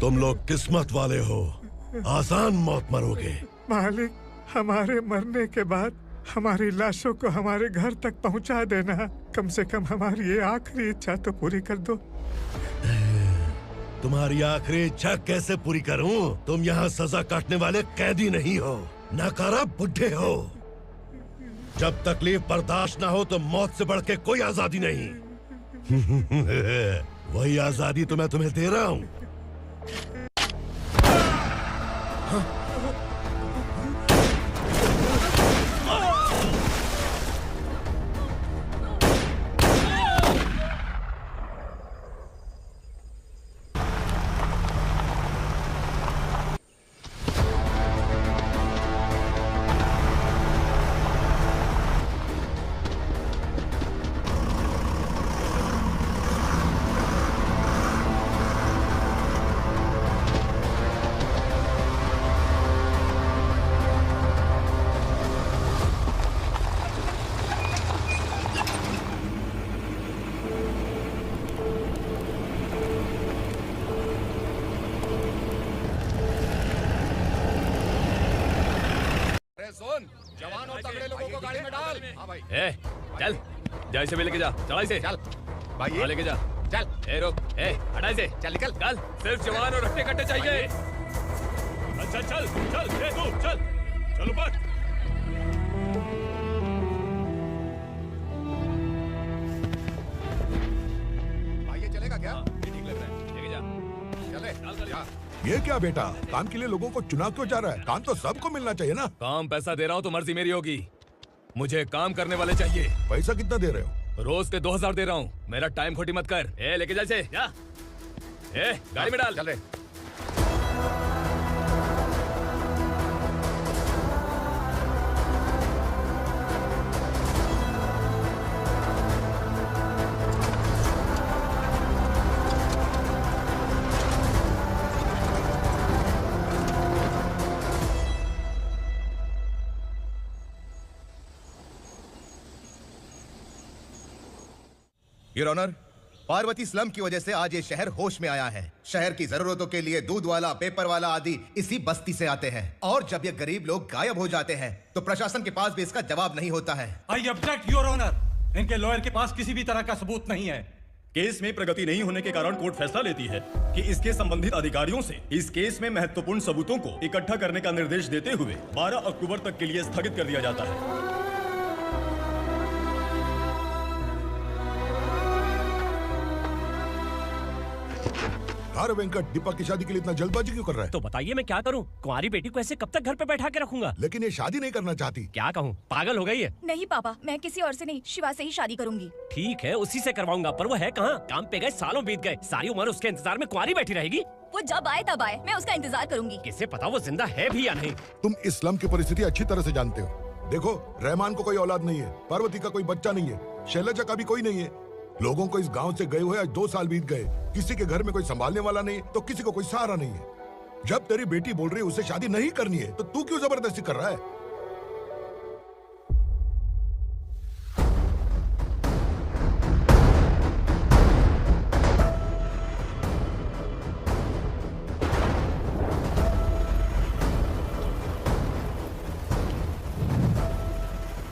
तुम लोग किस्मत वाले हो, आसान मौत मरोगे। मालिक, हमारे मरने के बाद हमारी लाशों को हमारे घर तक पहुंचा देना। कम से कम हमारी ये आखिरी इच्छा तो पूरी कर दो। तुम्हारी आखिरी इच्छा कैसे पूरी करूं? तुम यहाँ सजा काटने वाले कैदी नहीं हो, नकारा बुड्ढे हो। जब तकलीफ बर्दाश्त ना हो तो मौत से बढ़ के कोई आजादी नहीं। वही आजादी तो मैं तुम्हें दे रहा हूँ। सुन, जवान और तगड़े लोगों को गाड़ी में डाल। हाँ भाई। चल, जा इसे भी लेके जा, चला इसे। चल भाई, लेके जा। चल। रुक, हटा इसे। चल निकल। चल, सिर्फ जवान और रट्टे कट्टे चाहिए। चल चल चल चल, तू चल, चल ऊपर। भाई ये चलेगा क्या? ठीक लग रहा है, लेके जा। चले। जा। ये क्या बेटा, काम के लिए लोगों को चुना क्यों जा रहा है? काम तो सबको मिलना चाहिए ना। काम पैसा दे रहा हूँ तो मर्जी मेरी होगी। मुझे काम करने वाले चाहिए। पैसा कितना दे रहे हो? रोज के 2000 दे रहा हूँ। मेरा टाइम खोटी मत कर। लेके जा इसे, जा। गाड़ी में डाल। चल रहे। योर ऑनर, पार्वती स्लम की वजह से आज ये शहर होश में आया है। शहर की जरूरतों के लिए दूध वाला, पेपर वाला आदि इसी बस्ती से आते हैं, और जब ये गरीब लोग गायब हो जाते हैं तो प्रशासन के पास भी इसका जवाब नहीं होता है। I object your honour. इनके लॉयर के पास किसी भी तरह का सबूत नहीं है। केस में प्रगति नहीं होने के कारण कोर्ट फैसला लेती है कि इसके संबंधित अधिकारियों से इस केस में महत्वपूर्ण सबूतों को इकट्ठा करने का निर्देश देते हुए 12 अक्टूबर तक के लिए स्थगित कर दिया जाता है। अरे वेंकट, दीपक की शादी के लिए इतना जल्दबाजी क्यों कर रहा है? तो बताइए मैं क्या करूं? कुंवारी बेटी को ऐसे कब तक घर पे बैठा के रखूंगा? लेकिन ये शादी नहीं करना चाहती। क्या कहूं, पागल हो गई है। नहीं पापा, मैं किसी और से नहीं, शिवा से ही शादी करूंगी। ठीक है, उसी से करवाऊंगा, पर वो है कहाँ? काम पे गए, सालों बीत गए, सारी उम्र उसके इंतजार में कुंवारी बैठी रहेगी। वो जब आए तब आए, मैं उसका इंतजार करूंगी। किसे पता वो जिंदा है भी या नहीं। तुम इस्लाम की परिस्थिति अच्छी तरह से जानते हो। देखो, रहमान को कोई औलाद नहीं है, पार्वती का कोई बच्चा नहीं है, शैलजा का भी कोई नहीं है। लोगों को इस गांव से गए हुए आज 2 साल बीत गए। किसी के घर में कोई संभालने वाला नहीं, तो किसी को कोई सहारा नहीं है। जब तेरी बेटी बोल रही है उसे शादी नहीं करनी है, तो तू क्यों जबरदस्ती कर रहा है?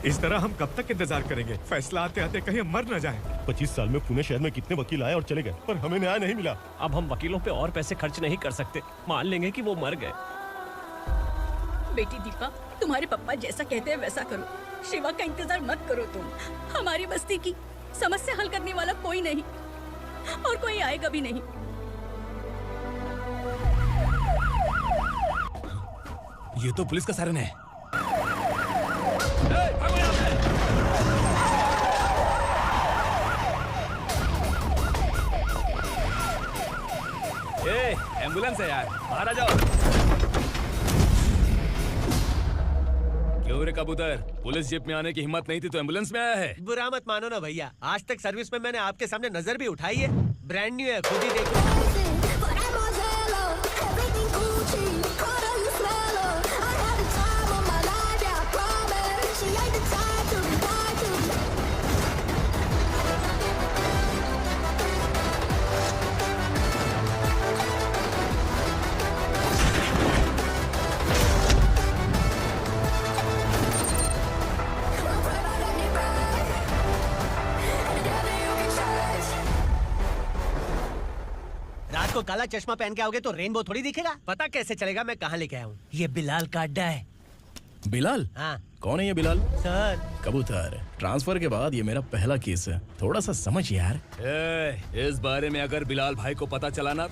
इस तरह हम कब तक इंतजार करेंगे? फैसला आते आते कहीं हम मर न जाएं। 25 साल में पुणे शहर में कितने वकील आए और चले गए, पर हमें न्याय नहीं मिला। अब हम वकीलों पे और पैसे खर्च नहीं कर सकते। मान लेंगे कि वो मर गए। बेटी दीपा, तुम्हारे पापा जैसा कहते हैं वैसा करो। शिवा का इंतजार मत करो तुम। हमारी बस्ती की समस्या हल करने वाला कोई नहीं, और कोई आएगा भी नहीं। ये तो पुलिस का सायरन है। एम्बुलेंस है यार, बाहर आ जाओ। क्यों रे कबूतर, पुलिस जीप में आने की हिम्मत नहीं थी तो एम्बुलेंस में आया है? बुरा मत मानो ना भैया, आज तक सर्विस में मैंने आपके सामने नजर भी उठाई है। ब्रांड न्यू है, खुद ही देखो। को काला चश्मा पहन के आओगे तो रेनबो थोड़ी दिखेगा। पता कैसे चलेगा मैं कहाँ लेके आया हूँ? ये बिलाल का अड्डा है। बिलाल? हाँ। कौन है ये बिलाल? सर कबूतर, ट्रांसफर के बाद ये मेरा पहला केस है, थोड़ा सा समझ यार। इस बारे में अगर बिलाल भाई को पता चला ना,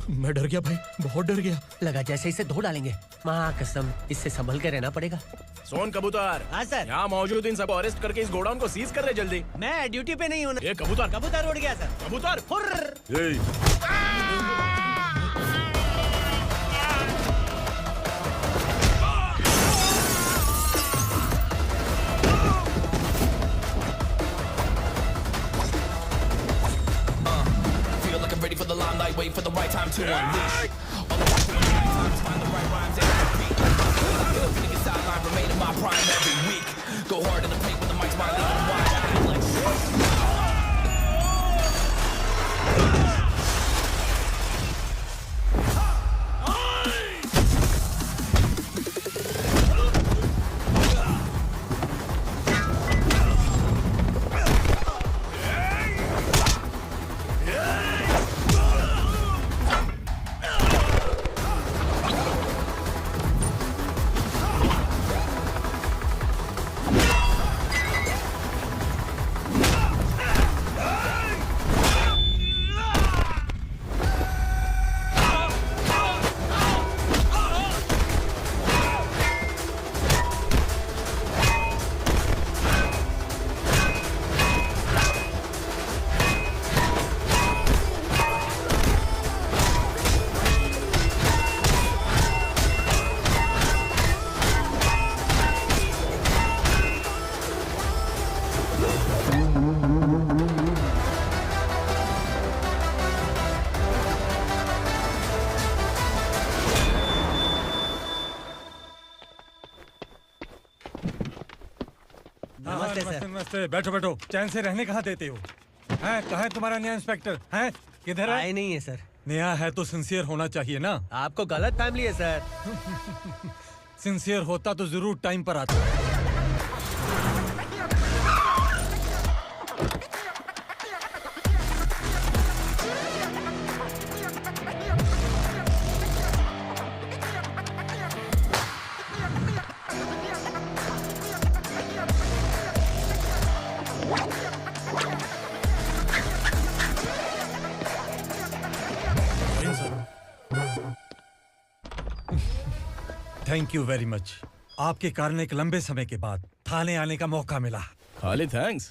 मैं डर गया भाई, बहुत डर गया। लगा जैसे इसे धो डालेंगे। माँ कसम, इससे संभल के रहना पड़ेगा। सोन कबूतर। हाँ सर। यहाँ मौजूद इन सबको अरेस्ट करके इस गोडाउन को सीज कर दे जल्दी। मैं ड्यूटी पे नहीं हूँ। ये कबूतर। कबूतर उड़ गया सर। कबूतर। Ready for the limelight, wait for the right time to unleash. All the right times, find the right rhymes and repeat. Finna get sideline, remain in my prime every week. Go hard in the paint with the mic's my lead and wide. I feel like नमस्ते, बैठो बैठो। चैन से रहने कहाँ देते हो? हैं, कहाँ है तुम्हारा नया इंस्पेक्टर? हैं, किधर है? आए नहीं है सर। नया है तो सिंसियर होना चाहिए ना। आपको गलत फैमिली है सर। सिंसियर होता तो जरूर टाइम पर आता। Thank you very much. आपके कारण एक लंबे समय के बाद थाने आने का मौका मिला। खाली थैंक्स,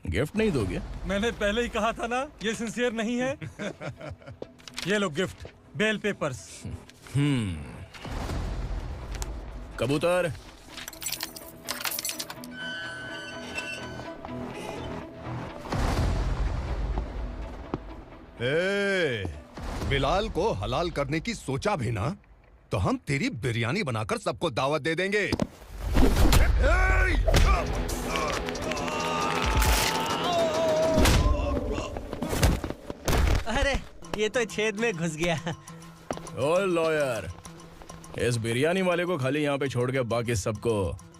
गिफ्ट नहीं दोगे? मैंने पहले ही कहा था ना, ये सिंसियर नहीं है। ये लो गिफ्ट, बेल पेपर्स। कबूतर। बिलाल को हलाल करने की सोचा भी ना, तो हम तेरी बिरयानी बनाकर सबको दावत दे देंगे। अरे ये तो छेद में घुस गया। ओ लॉयर, इस बिरयानी वाले को खाली यहाँ पे छोड़ के बाकी सबको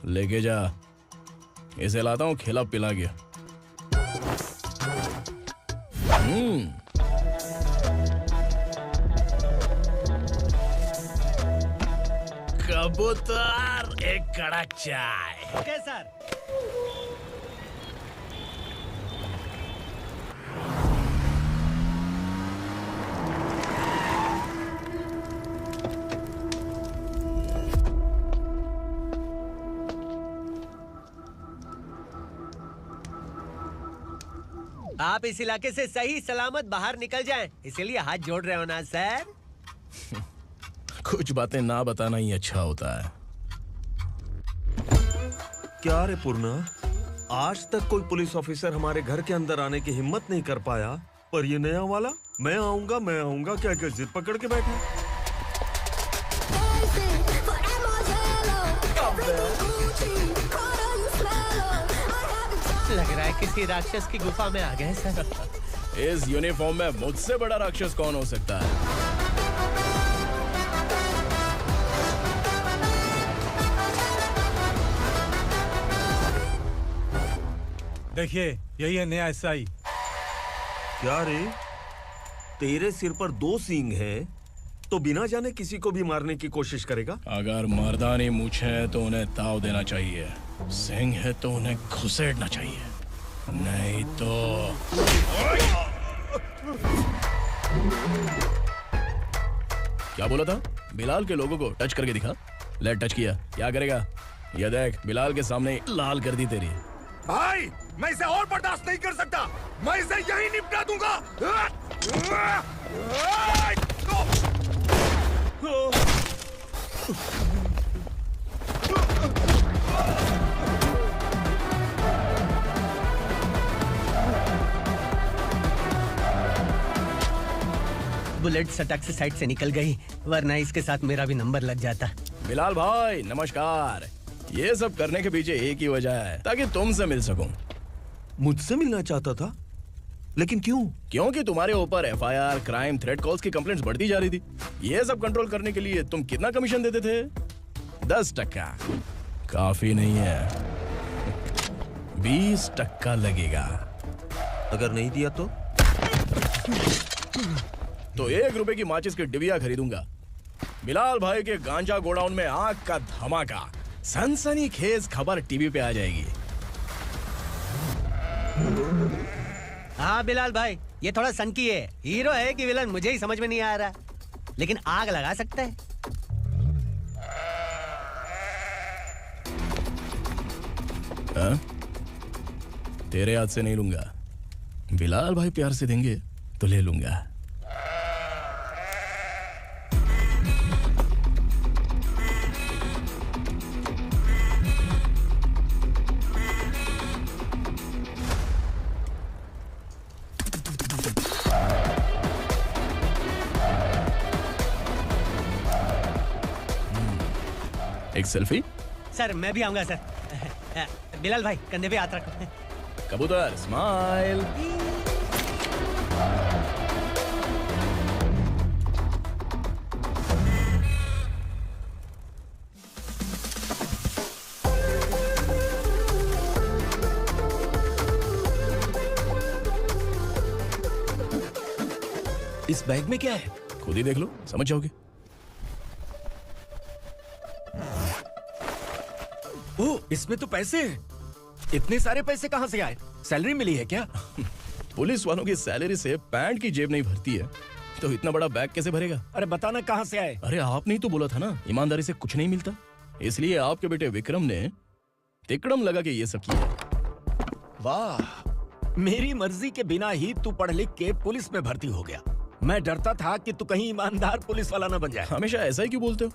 लेके जा। इसे लाता हूँ खिला पिला के। कबूतर, एक कड़क चाय। Okay sir. आप इस इलाके से सही सलामत बाहर निकल जाएं, इसीलिए हाथ जोड़ रहे हो ना सर। कुछ बातें ना बताना ही अच्छा होता है। क्या रे पूर्णा, आज तक कोई पुलिस ऑफिसर हमारे घर के अंदर आने की हिम्मत नहीं कर पाया, पर ये नया वाला मैं आऊंगा क्या क्या जिद पकड़ के बैठा। लग रहा है किसी राक्षस की गुफा में आ गए सर। इस यूनिफॉर्म में मुझसे बड़ा राक्षस कौन हो सकता है? देखिए, यही है नया एसआई। क्या रे, तेरे सिर पर 2 सींग है तो बिना जाने किसी को भी मारने की कोशिश करेगा? अगर मर्दानी मूछें हैं तो उन्हें ताव देना चाहिए, सिंह है तो उन्हें घुसेड़ना चाहिए, नहीं तो। क्या बोला था? बिलाल के लोगों को टच करके दिखा। ले टच किया, क्या करेगा? ये देख, बिलाल के सामने लाल कर दी तेरी। भाई, मैं इसे और बर्दाश्त नहीं कर सकता। मैं इसे यहीं निपटा दूंगा। बुलेट सटक से साइड से निकल गई, वरना इसके साथ मेरा भी नंबर लग जाता। बिलाल भाई नमस्कार। ये सब करने के पीछे एक ही वजह है, ताकि तुमसे मिल सकूं। मुझसे मिलना चाहता था? लेकिन क्यों? क्योंकि तुम्हारे ऊपर एफआईआर, क्राइम, थ्रेट कॉल्स की कंप्लेंट्स बढ़ती जा रही थी। ये सब कंट्रोल करने के लिए तुम कितना कमीशन देते थे? 10%। काफी नहीं है, 20% लगेगा। अगर नहीं दिया तो 1 रुपए की माचिस की डिबिया खरीदूंगा। बिलाल भाई के गांजा गोडाउन में आग का धमाका, सनसनीखेज खबर टीवी पे आ जाएगी। हाँ बिलाल भाई, ये थोड़ा सनकी है। हीरो है कि विलन मुझे ही समझ में नहीं आ रहा, लेकिन आग लगा सकता है। हाँ? तेरे हाथ से नहीं लूंगा। बिलाल भाई प्यार से देंगे तो ले लूंगा। एक सेल्फी? सर मैं भी आऊंगा सर। बिलाल भाई कंधे पे हाथ रखो। कबूतर स्माइल। इस बैग में क्या है? खुद ही देख लो, समझ जाओगे। ओह, इसमें तो पैसे हैं। इतने सारे पैसे कहाँ से आए? सैलरी मिली है क्या? पुलिस वालों की सैलरी से पैंट की जेब नहीं भरती है, तो इतना बड़ा बैग कैसे भरेगा? अरे बताना कहाँ से आए? अरे आपने ही तो बोला था ना, ईमानदारी से कुछ नहीं मिलता। इसलिए आपके बेटे विक्रम ने तिकड़म लगा के ये सब किया। वाह, मेरी मर्जी के बिना ही तू पढ़ लिख के पुलिस में भर्ती हो गया। मैं डरता था कि तू कहीं ईमानदार पुलिस वाला ना बन जाए। हमेशा ऐसा ही क्यों बोलते हो?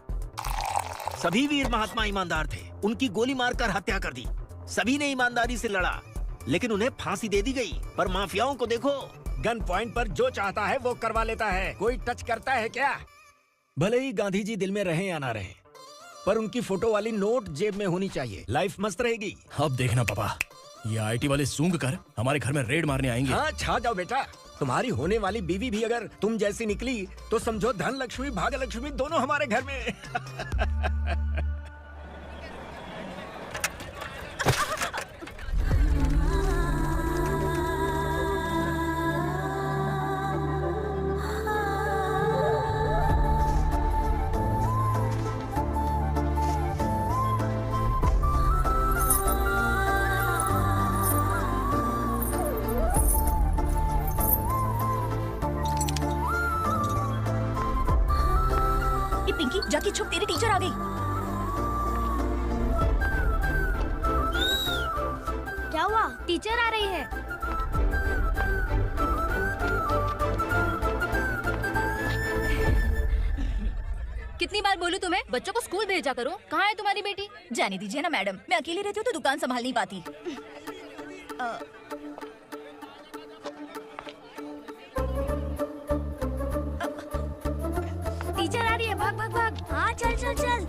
सभी वीर महात्मा ईमानदार थे, उनकी गोली मारकर हत्या कर दी। सभी ने ईमानदारी से लड़ा, लेकिन उन्हें फांसी दे दी गई। पर माफियाओं को देखो, गन पॉइंट पर जो चाहता है वो करवा लेता है। कोई टच करता है क्या? भले ही गांधी जी दिल में रहे या ना रहे, पर उनकी फोटो वाली नोट जेब में होनी चाहिए। लाइफ मस्त रहेगी। अब देखना पापा, ये आईटी वाले सूंघ कर हमारे घर में रेड मारने आएंगे। हाँ, छा जाओ बेटा। तुम्हारी होने वाली बीवी भी अगर तुम जैसी निकली तो समझो धन लक्ष्मी भाग्य लक्ष्मी दोनों हमारे घर में। पिंकी, जाके छुप, तेरी टीचर आ गई। क्या हुआ? टीचर आ रही है। कितनी बार बोलूं तुम्हें, बच्चों को स्कूल भेजा करो। कहाँ है तुम्हारी बेटी? जाने दीजिए ना मैडम, मैं अकेली रहती हूँ तो दुकान संभाल नहीं पाती। टीचर आ रही है, भाग भाग भाग। हाँ चल चल चल।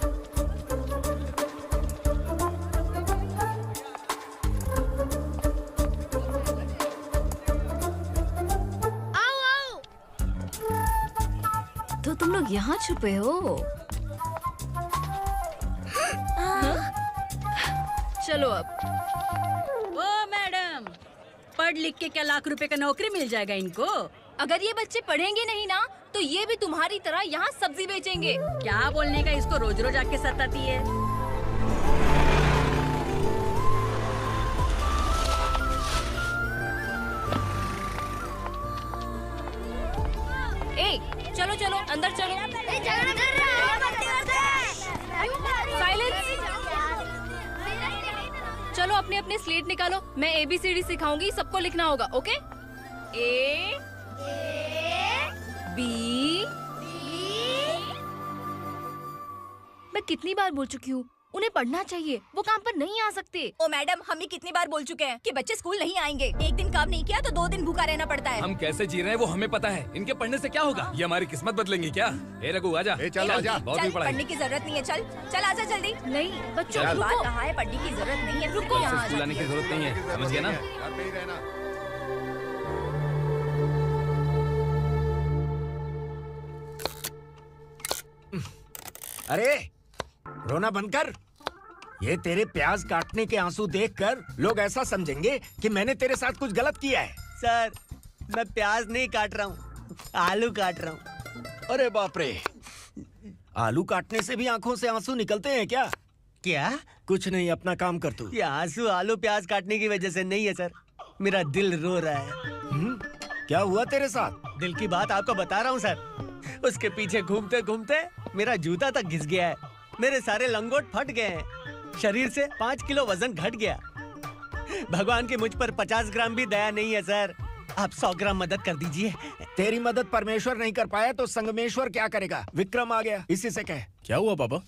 आओ आओ। तो तुम लोग यहाँ छुपे हो? चलो अब। ओ मैडम, पढ़ लिख के क्या लाख रुपए का नौकरी मिल जाएगा इनको? अगर ये बच्चे पढ़ेंगे नहीं ना तो ये भी तुम्हारी तरह यहाँ सब्जी बेचेंगे। क्या बोलने का, इसको रोज रोज आके सताती है। ए, चलो चलो अंदर चलो। झगड़ा कर रहा है। साइलेंस। चलो अपने अपने स्लेट निकालो, मैं ABCD सिखाऊंगी, सबको लिखना होगा। ओके? A B। मैं कितनी बार बोल चुकी हूँ, उन्हें पढ़ना चाहिए, वो काम पर नहीं आ सकते। ओ मैडम, हम भी कितनी बार बोल चुके हैं कि बच्चे स्कूल नहीं आएंगे। एक दिन काम नहीं किया तो 2 दिन भूखा रहना पड़ता है। हम कैसे जी रहे हैं वो हमें पता है। इनके पढ़ने से क्या होगा? ये हमारी किस्मत बदलेंगी क्या? ए रघु आजा। चल आजा। बहुत भी पढ़ाई। पढ़ने की जरूरत नहीं है, चल चल आजा जल्दी। नहीं बच्चों, चल। रुको। कहा है पढ़ने की जरूरत नहीं है, रुको। इसे स्कूल आने की जरूरत नहीं है, समझ गया ना? घर पे ही रहना। अरे रोना बंद कर। ये तेरे प्याज काटने के आंसू देखकर लोग ऐसा समझेंगे कि मैंने तेरे साथ कुछ गलत किया है। सर, मैं प्याज नहीं काट रहा हूँ, आलू काट रहा हूँ। अरे बाप रे, आलू काटने से भी आंखों से आंसू निकलते हैं क्या? क्या? कुछ नहीं, अपना काम कर तू। ये आंसू आलू प्याज काटने की वजह से नहीं है सर, मेरा दिल रो रहा है। क्या हुआ तेरे साथ? दिल की बात आपको बता रहा हूँ सर। उसके पीछे घूमते घूमते मेरा जूता तक घिस गया है, मेरे सारे लंगोट फट गए हैं, शरीर से 5 किलो वजन घट गया। भगवान की मुझ पर 50 ग्राम भी दया नहीं है सर, आप 100 ग्राम मदद कर दीजिए। तेरी मदद परमेश्वर नहीं कर पाया तो संगमेश्वर क्या करेगा? विक्रम आ गया, इसी से कह। क्या हुआ पापा?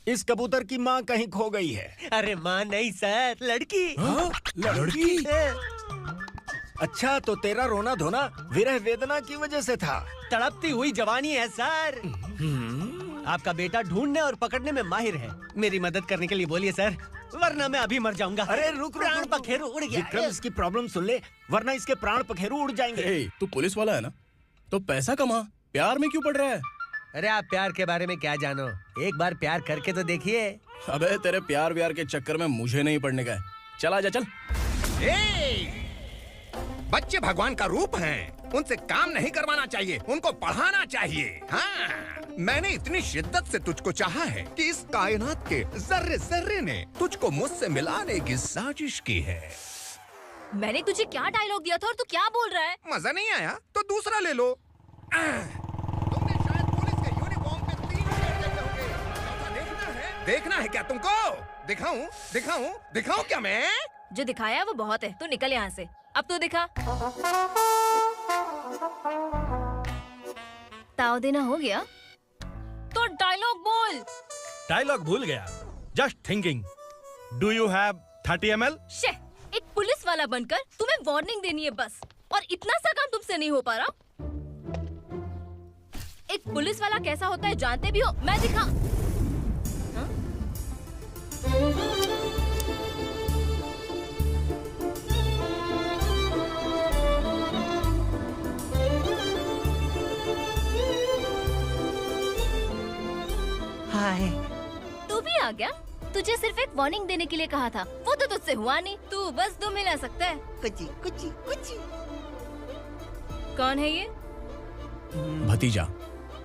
इस कबूतर की माँ कहीं खो गई है। अरे माँ नहीं सर, लड़की। लड़की? अच्छा, तो तेरा रोना धोना विरह वेदना की वजह से था। तड़पती हुई जवानी है सर। आपका बेटा ढूंढने और पकड़ने में माहिर है, मेरी मदद करने के लिए बोलिए सर, वरना मैं अभी मर जाऊंगा। अरे रुक, प्राण पखेरु उड़ गया। विक्रम, इसकी प्रॉब्लम सुन ले, वरना इसके प्राण पखेरु उड़ जाएंगे। तू पुलिस वाला है ना, तो पैसा कमा, प्यार में क्यों पड़ रहा है? अरे आप प्यार के बारे में क्या जानो, एक बार प्यार करके तो देखिए। अबे तेरे प्यार व्यार के चक्कर में मुझे नहीं पड़ने का है। चल आजा चल। बच्चे भगवान का रूप हैं, उनसे काम नहीं करवाना चाहिए, उनको पढ़ाना चाहिए। हाँ, मैंने इतनी शिद्दत से तुझको चाहा है कि इस कायनात के जर्रे जर्रे ने तुझको मुझसे मिलाने की साजिश की है। मैंने तुझे क्या डायलॉग दिया था और तू क्या बोल रहा है? मजा नहीं आया तो दूसरा ले लो। तुमने शायद पुलिस के यूनिफॉर्म पे 3 शर्ट देखे होंगे। ऐसा देखना है क्या तुमको? दिखाऊं दिखाऊं दिखाऊं क्या मैं? जो दिखाया वो बहुत है, तू निकल यहाँ से। अब तो दिखा। ताव देना हो गया तो डायलॉग बोल। डायलॉग भूल गया। Just thinking, do you have 30 ml? शे, एक पुलिस वाला बनकर तुम्हें वार्निंग देनी है बस, और इतना सा काम तुमसे नहीं हो पा रहा। एक पुलिस वाला कैसा होता है जानते भी हो? मैं दिखा। हाँ? हाय। तू भी आ गया? तुझे सिर्फ एक वार्निंग देने के लिए कहा था, वो तो तुझसे हुआ नहीं। तू बस 2 मिला सकता है। कुची कुची कुची। कौन है ये? भतीजा।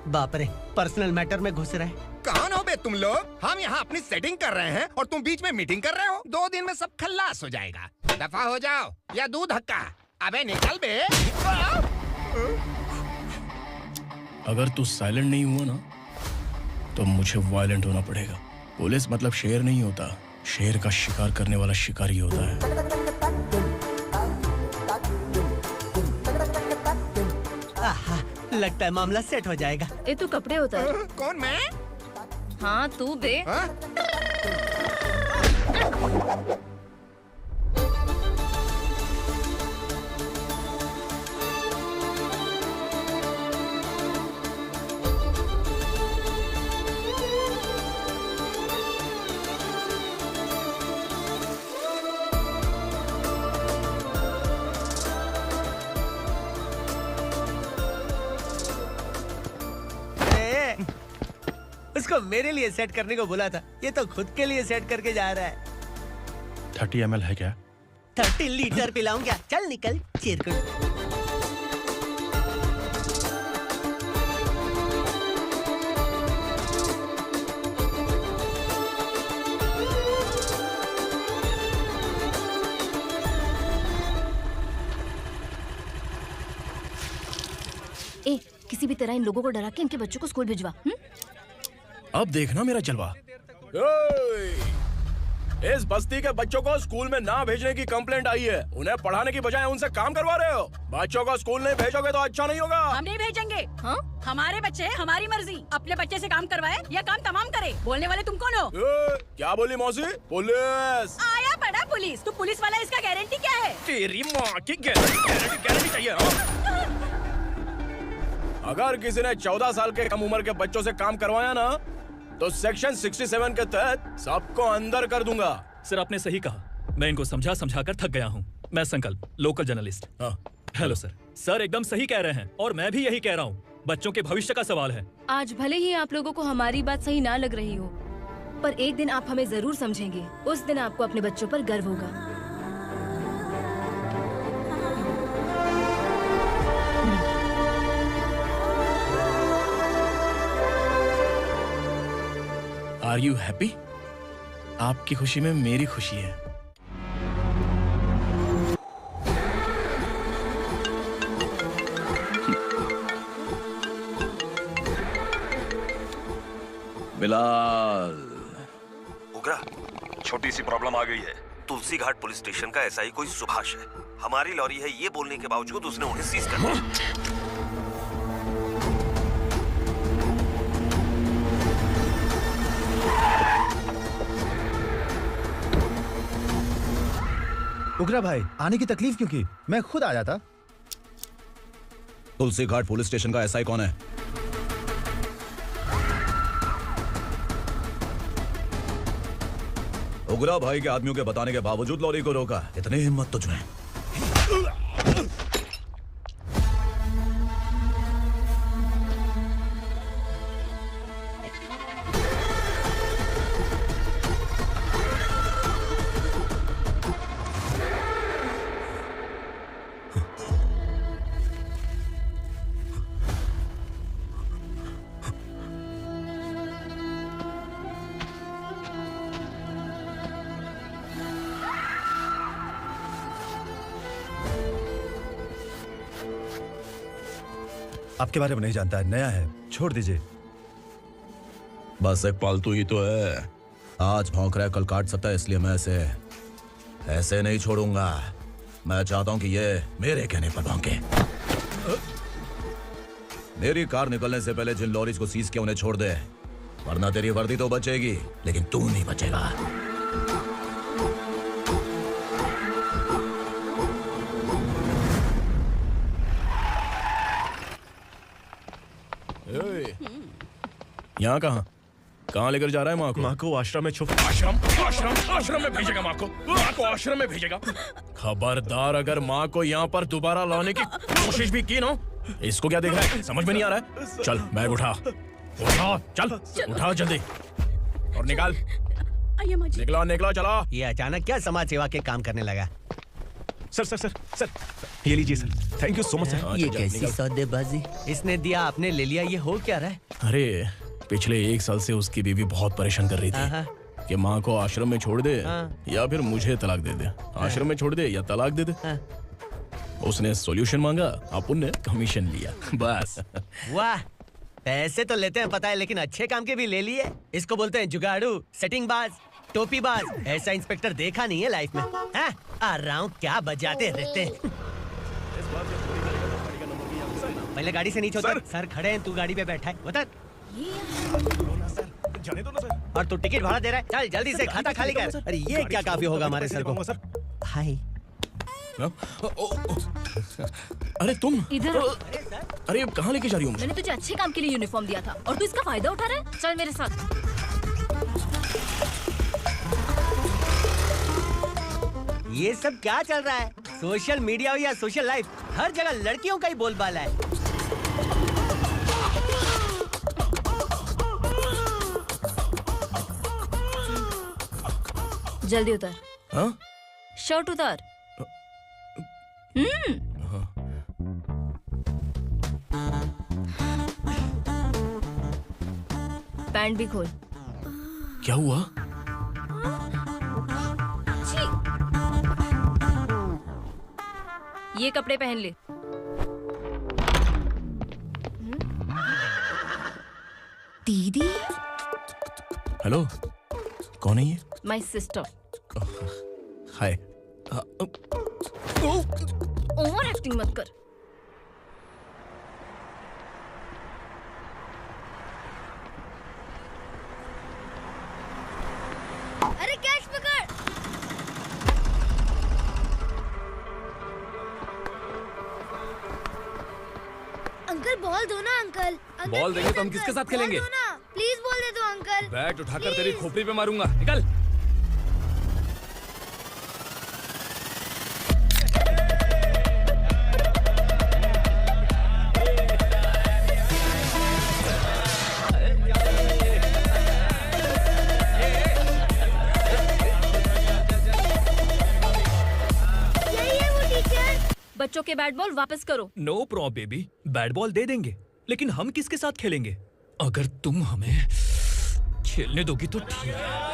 बाप रे, पर्सनल मैटर में घुस रहे हैं। कौन हो बे तुम लोग? हम यहाँ अपनी सेटिंग कर रहे हैं और तुम बीच में मीटिंग कर रहे हो। 2 दिन में सब खल्लास हो जाएगा। दफा हो जाओ या दूध हक्का। अबे निकल बे। अगर तू साइलेंट नहीं हुआ ना तो मुझे वायलेंट होना पड़ेगा। पुलिस मतलब शेर नहीं होता, शेर का शिकार करने वाला शिकारी होता है। आहा, लगता है मामला सेट हो जाएगा। ए तू कपड़े उतार। कौन मैं? हाँ तू बे। उसको मेरे लिए सेट करने को बोला था, ये तो खुद के लिए सेट करके जा रहा है। 30 ml है क्या? 30 लीटर पिलाऊं क्या? चल निकल चिरकुट। ए, किसी भी तरह इन लोगों को डरा के इनके बच्चों को स्कूल भिजवा। अब देखना मेरा जलवा। इस बस्ती के बच्चों को स्कूल में ना भेजने की कंप्लेंट आई है। उन्हें पढ़ाने की बजाय उनसे काम करवा रहे हो। बच्चों को स्कूल नहीं भेजोगे तो अच्छा नहीं होगा। हम नहीं भेजेंगे। हाँ? हमारे बच्चे हमारी मर्जी। अपने बच्चे से काम करवाए या काम तमाम करे। बोलने वाले तुम कौन हो? क्या बोली मौसी? पुलिस आया पड़ा पुलिस। तू पुलिस वाला, इसका गारंटी क्या है? तेरी माँ की गारंटी चाहिए। अगर किसी ने 14 साल के कम उम्र के बच्चों से काम करवाया ना तो सेक्शन 67 के तहत सबको अंदर कर दूंगा। सर आपने सही कहा। मैं इनको समझा समझा कर थक गया हूँ। मैं संकल्प, local journalist. Hello sir. Sir एकदम सही कह रहे हैं और मैं भी यही कह रहा हूँ। बच्चों के भविष्य का सवाल है। आज भले ही आप लोगों को हमारी बात सही ना लग रही हो, पर एक दिन आप हमें जरूर समझेंगे। उस दिन आपको अपने बच्चों पर गर्व होगा। Are you happy? आपकी खुशी में मेरी खुशी है। बिलाल। उग्रा, छोटी सी प्रॉब्लम आ गई है। तुलसी घाट पुलिस स्टेशन का एसआई कोई सुभाष है। हमारी लॉरी है ये बोलने के बावजूद उसने उन्हें सीज कर दिया। उग्रा भाई, आने की तकलीफ क्यों की? मैं खुद आ जाता। तुलसी घाट पुलिस स्टेशन का एसआई कौन है? उग्रा भाई के आदमियों के बताने के बावजूद लॉरी को रोका। इतनी हिम्मत तुझमें? आपके बारे में नहीं जानता है, नया है, छोड़ दीजिए। बस एक पालतू ही तो है। आज भौंक रहा है, कल काट सकता है, इसलिए मैं इसे ऐसे नहीं छोड़ूंगा। मैं चाहता हूं कि ये मेरे कहने पर भौंके। मेरी कार निकलने से पहले जिन लॉरीज को सीज किया उन्हें छोड़ दे, वरना तेरी वर्दी तो बचेगी लेकिन तू नहीं बचेगा। यहाँ कहाँ लेकर जा रहा है माँ को? माँ को आश्रम में छुप। आश्रम में भेजेगा माँ को? माँ को आश्रम में भेजेगा? खबरदार, अगर माँ को यहाँ पर दोबारा लाने की कोशिश भी की ना, इसको क्या देख रहा है? समझ में नहीं आ रहा है? चल बैग उठा, चल उठा जल्दी और निकाल। निकला चला। ये अचानक क्या समाज सेवा के काम करने लगा? सर ये लीजिए sir. Thank you so much sir. ये कैसी सौदेबाजी? इसने दिया, आपने ले लिया, ये हो क्या रहा है? अरे पिछले 1 साल से उसकी बीवी बहुत परेशान कर रही थी कि माँ को आश्रम में छोड़ दे या फिर मुझे तलाक दे दे। आश्रम में छोड़ दे या तलाक दे दे। उसने सॉल्यूशन मांगा, अपुन ने कमीशन लिया, बस। वाह, पैसे तो लेते हैं पता है, लेकिन अच्छे काम के भी ले लिए। इसको बोलते हैं जुगाड़ू, सेटिंग बाज, टोपी बाज। ऐसा इंस्पेक्टर देखा नहीं है लाइफ में। आ रहा हूँ, क्या बजाते रहते हैं। पहले गाड़ी से नीचे उतर। सर खड़े हैं, तू गाड़ी पे बैठा है, उतर। जाने दो ना सर। और तू टिकट भाड़ा दे रहा है, चल जल्दी से खाता खाली कर। अरे ये क्या काफी होगा हमारे सर को। हाय। अरे तुम इधर। अरे कहाँ लेके जा रही हो? मैंने तुझे अच्छे काम के लिए यूनिफॉर्म दिया था और तू इसका फायदा उठा रहा है। चल मेरे साथ। ये सब क्या चल रहा है? सोशल मीडिया हो या सोशल लाइफ, हर जगह लड़कियों का ही बोलबाला है। जल्दी उतर। हाँ? शर्ट उतार। पैंट भी खोल। क्या हुआ? ये कपड़े पहन ले। दीदी? हेलो, कौन है ये? My sister. Hi. Over acting मत कर। अरे कैच पकड़। अंकल बॉल दो ना अंकल। बॉल देंगे तो हम किसके साथ खेलेंगे? प्लीज बॉल दे दो अंकल। बैट उठाकर तेरी खोपड़ी पे मारूंगा। निकल। बच्चों के बैट बॉल वापस करो। No problem baby, bat ball दे देंगे, लेकिन हम किसके साथ खेलेंगे? अगर तुम हमें खेलने दोगी तो ठीक है।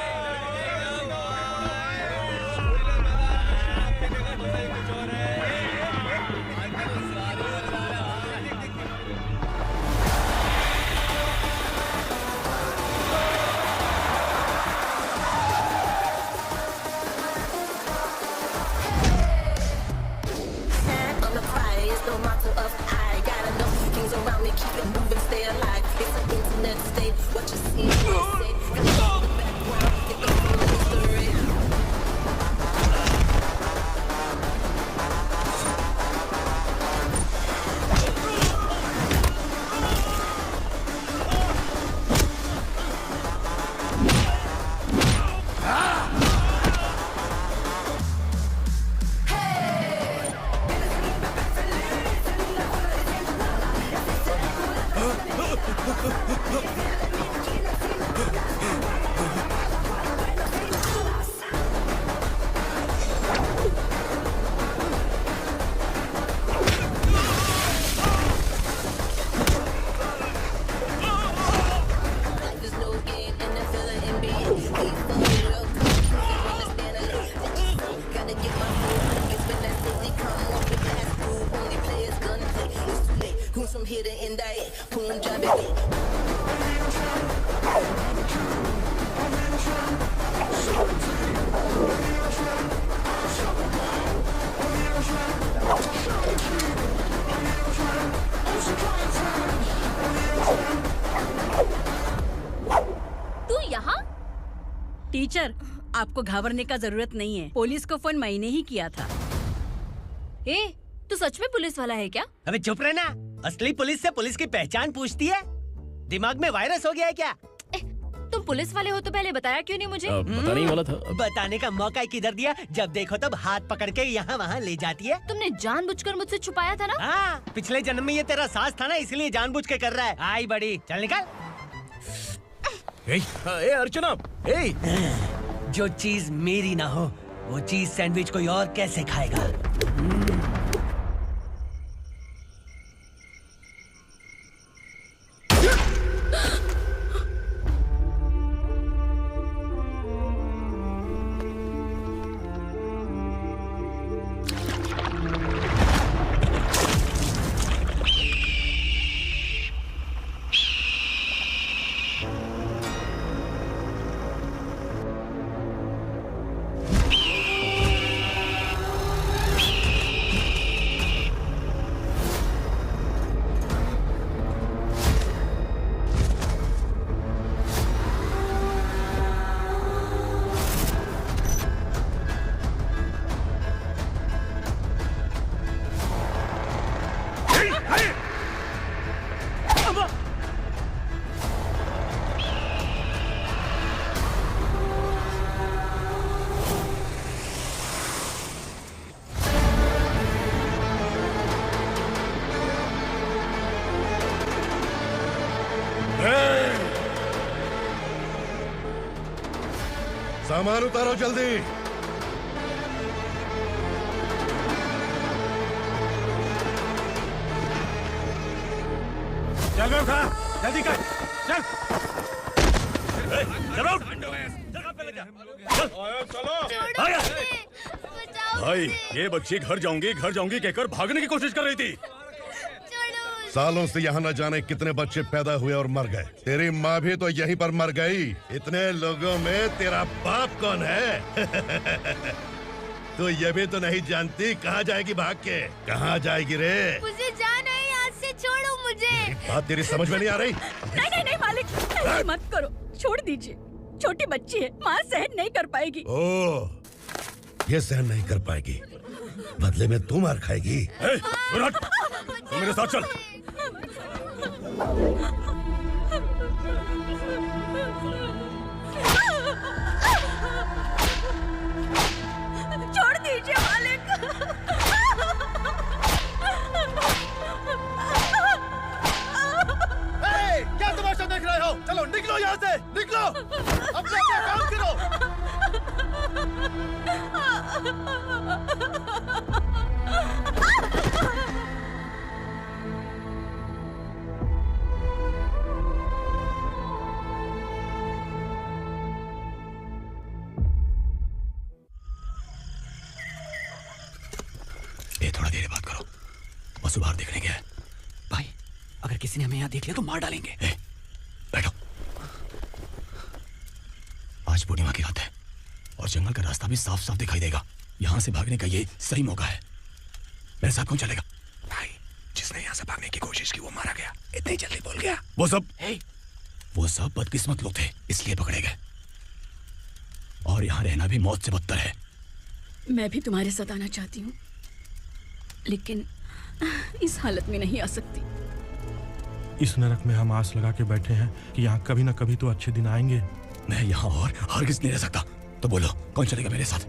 टीचर, आपको घबराने का जरूरत नहीं है। पुलिस को फोन मैंने ही किया था। ए, तू सच में पुलिस वाला है क्या? अबे चुप रहना। असली पुलिस से पुलिस की पहचान पूछती है? दिमाग में वायरस हो गया है क्या? तुम पुलिस वाले हो तो पहले बताया क्यों नहीं मुझे? बताने ही वाला था। बताने का मौका किधर दिया? जब देखो तब हाथ पकड़ के यहाँ वहाँ ले जाती है। तुमने जानबूझकर मुझसे छुपाया था ना? हाँ, पिछले जन्म में ये तेरा सास था ना, इसलिए जानबूझ के कर रहा है। आई बड़ी, चल निकल। ए अर्चना, जो चीज मेरी ना हो वो चीज सैंडविच कोई और कैसे खाएगा? सामान उतारो जल्दी। चल बे उठा, जल्दी कर, चल। चलो भाई, ये बच्ची घर जाऊंगी कहकर भागने की कोशिश कर रही थी। सालों से यहाँ न जाने कितने बच्चे पैदा हुए और मर गए। तेरी माँ भी तो यहीं पर मर गई। इतने लोगों में तेरा बाप कौन है? तो ये भी तो नहीं जानती कहाँ जाएगी भाग के? कहाँ जाएगी रे? मुझे जाना है, यहाँ से छोड़ो मुझे। बात तेरी समझ में नहीं आ रही? नहीं नहीं नहीं मालिक, ऐसे मत करो, छोड़ दीजिए। छोटी बच्ची है, माँ सहन नहीं कर पाएगी। ओह, ये सहन नहीं कर पाएगी, बदले में तू मार खाएगी। तू मेरे साथ चल। छोड़ दीजिए मालिक। क्या तमाशा देख रहे हो? चलो निकलो यहाँ से, निकलो। अपना काम करो। ए, थोड़ा देर बात करो। बसु बाहर देखने गया है। भाई, अगर किसी ने हमें यहाँ देख लिया तो मार डालेंगे। ए, बैठो। आज पूर्णिमा की रात है और जंगल का रास्ता भी साफ साफ दिखाई देगा। यहाँ से भागने का ये सही मौका है। मेरे साथ कौन चलेगा? भाई, जिसने यहाँ से भागने की कोशिश की वो मारा गया। इतनी जल्दी बोल गया। वो सब बदकिस्मत लोग थे, इसलिए पकड़े गए। और यहाँ रहना भी मौत से बदतर है। मैं भी तुम्हारे साथ आना चाहती हूँ, लेकिन इस हालत में नहीं आ सकती। इस नरक में हम आस लगा के बैठे हैं कि यहाँ कभी ना कभी तो अच्छे दिन आएंगे। मैं यहाँ और हरगिज़ नहीं रह सकता। तो बोलो, कौन चलेगा मेरे साथ?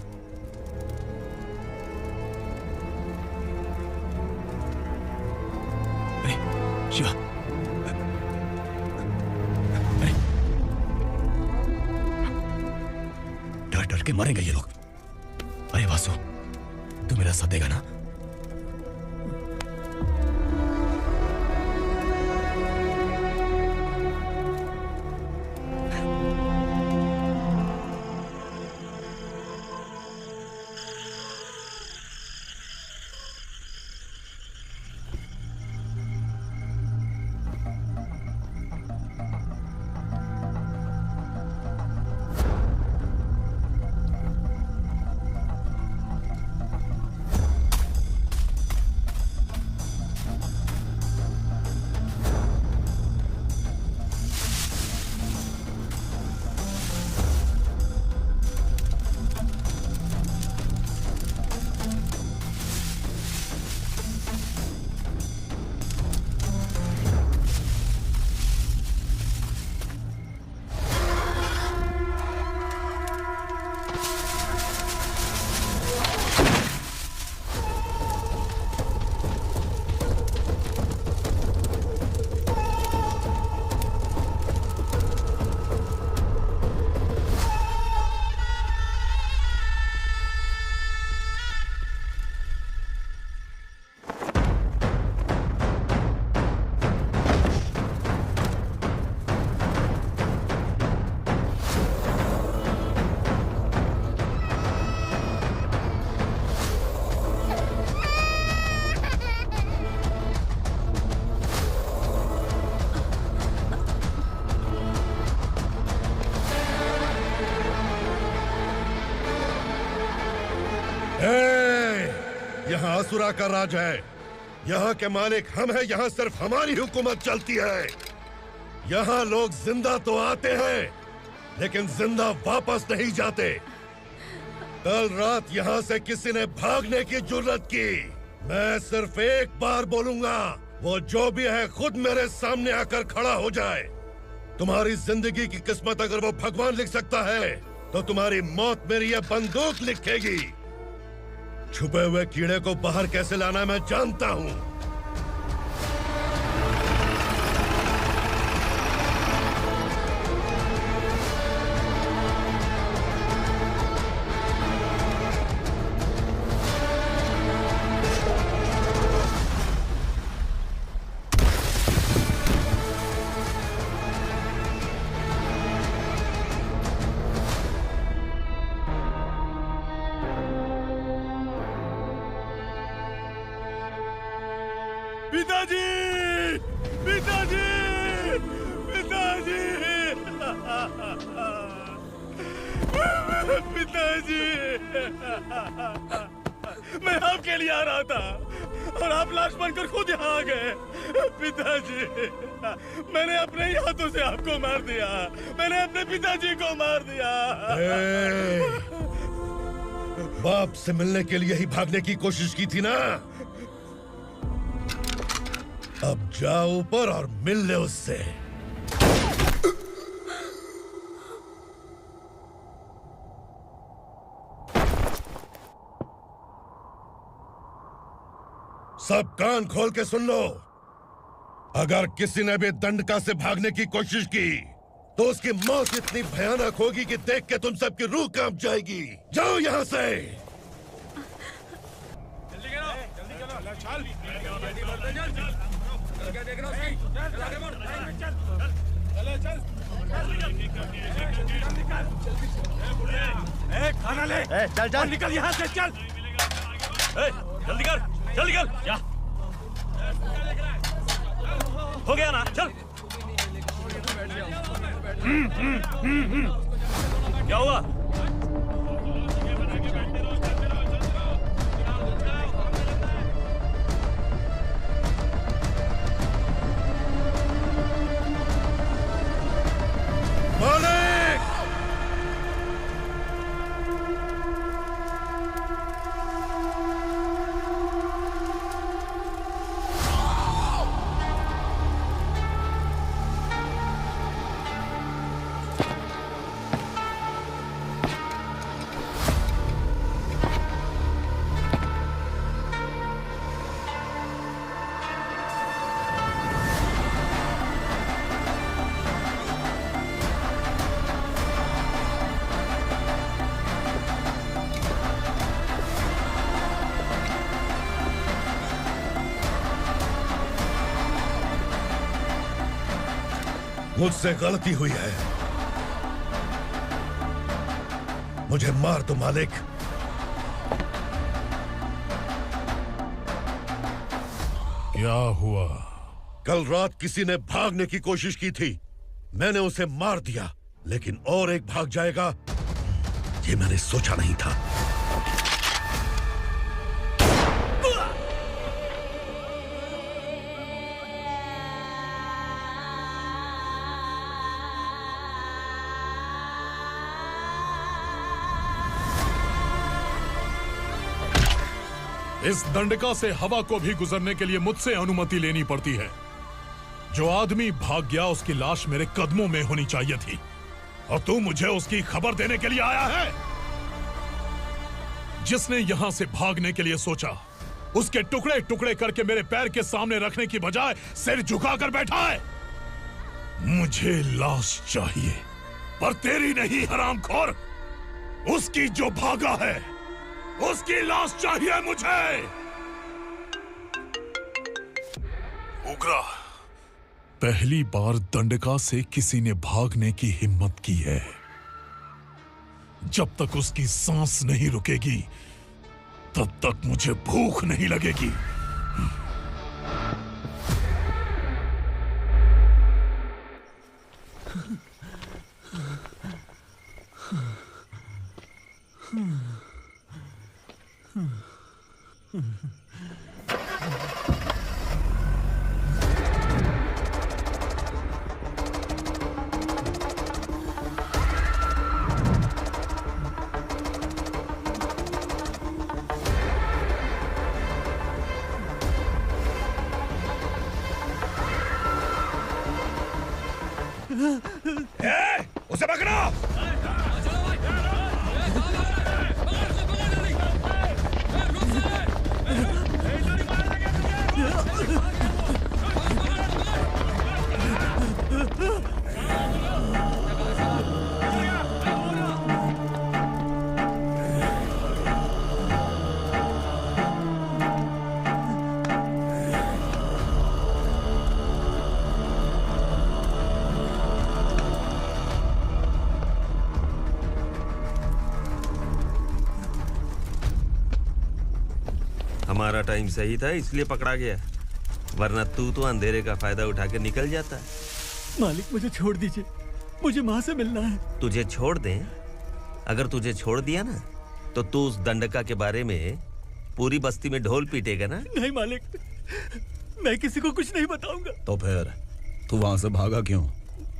अरे शिवा, अरे डर डर के मरेंगे ये लोग। अरे वासु, तू मेरा साथ देगा ना? यहाँ असुरा का राज है। यहाँ के मालिक हम हैं। यहाँ सिर्फ हमारी हुकूमत चलती है। यहाँ लोग जिंदा तो आते हैं, लेकिन जिंदा वापस नहीं जाते। कल रात यहाँ से किसी ने भागने की जुर्रत की, मैं सिर्फ एक बार बोलूंगा, वो जो भी है खुद मेरे सामने आकर खड़ा हो जाए। तुम्हारी जिंदगी की किस्मत अगर वो भगवान लिख सकता है, तो तुम्हारी मौत मेरी ये बंदूक लिखेगी। छुपे हुए कीड़े को बाहर कैसे लाना मैं जानता हूँ। पिताजी! पिताजी, पिताजी, पिताजी, मैं आपके लिए आ रहा था और आप लाश बनकर खुद यहाँ आ गए। पिताजी, मैंने अपने ही हाथों से आपको मार दिया। मैंने अपने पिताजी को मार दिया। बाप से मिलने के लिए ही भागने की कोशिश की थी ना? अब जाओ ऊपर और मिल ले उससे। सब कान खोल के सुन लो। अगर किसी ने भी दंडका से भागने की कोशिश की तो उसकी मौत इतनी भयानक होगी कि देख के तुम सबकी रूह कांप जाएगी। जाओ यहाँ से। खाना ले। चल चल निकल यहाँ से, चल। जल्दी कर, जल्दी कर। जा। हो गया ना, चल। क्या हुआ? मालिक! मुझसे गलती हुई है। मुझे मार दो मालिक। क्या हुआ? कल रात किसी ने भागने की कोशिश की थी। मैंने उसे मार दिया, लेकिन और एक भाग जाएगा ये मैंने सोचा नहीं था। इस दंडका से हवा को भी गुजरने के लिए मुझसे अनुमति लेनी पड़ती है। जो आदमी भाग गया उसकी लाश मेरे कदमों में होनी चाहिए थी, और तू मुझे उसकी खबर देने के लिए आया है। जिसने यहां से भागने के लिए सोचा, उसके टुकड़े टुकड़े करके मेरे पैर के सामने रखने की बजाय सिर झुकाकर बैठा है। मुझे लाश चाहिए, पर तेरी नहीं हरामखोर। उसकी जो भागा है उसकी लाश चाहिए मुझे। उग्रा, पहली बार दंडका से किसी ने भागने की हिम्मत की है। जब तक उसकी सांस नहीं रुकेगी तब तक मुझे भूख नहीं लगेगी। उसे पकड़ो! हमारा टाइम सही था इसलिए पकड़ा गया। वरना तू तो अंधेरे का फायदा उठा के निकल जाता है। मालिक मुझे छोड़ दीजिए, मुझे माँ से मिलना है। तुझे छोड़ दें? अगर तुझे छोड़ दिया ना तो तू उस दंडका के बारे में पूरी बस्ती में ढोल पीटेगा ना। नहीं मालिक, मैं किसी को कुछ नहीं बताऊंगा। तो फिर तू वहां से भागा क्यों?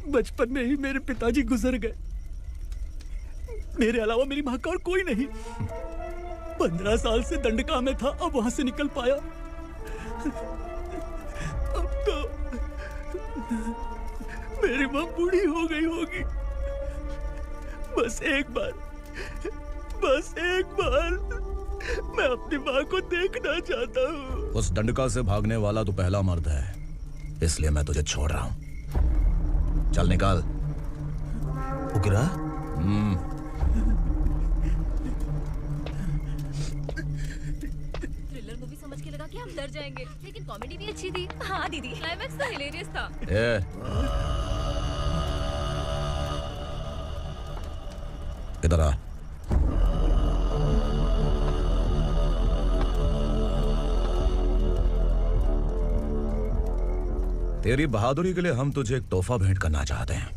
बचपन में ही मेरे पिताजी गुजर गए, मेरे अलावा मेरी माँ का और कोई नहीं। 15 साल से दंडका में था, अब वहां से निकल पाया। अब तो मेरी माँ बूढ़ी हो गई होगी। बस एक बार मैं अपनी माँ को देखना चाहता हूँ। उस दंडका से भागने वाला तो पहला मर्द है, इसलिए मैं तुझे छोड़ रहा हूँ। चल निकाल। उगरा? थ्रिलर मूवी समझ के लगा कि हम डर जाएंगे, लेकिन कॉमेडी भी अच्छी थी। हाँ दीदी, क्लाइमैक्स तो हिलेरियस था। इधर आ। तेरी बहादुरी के लिए हम तुझे एक तोहफा भेंट करना चाहते हैं।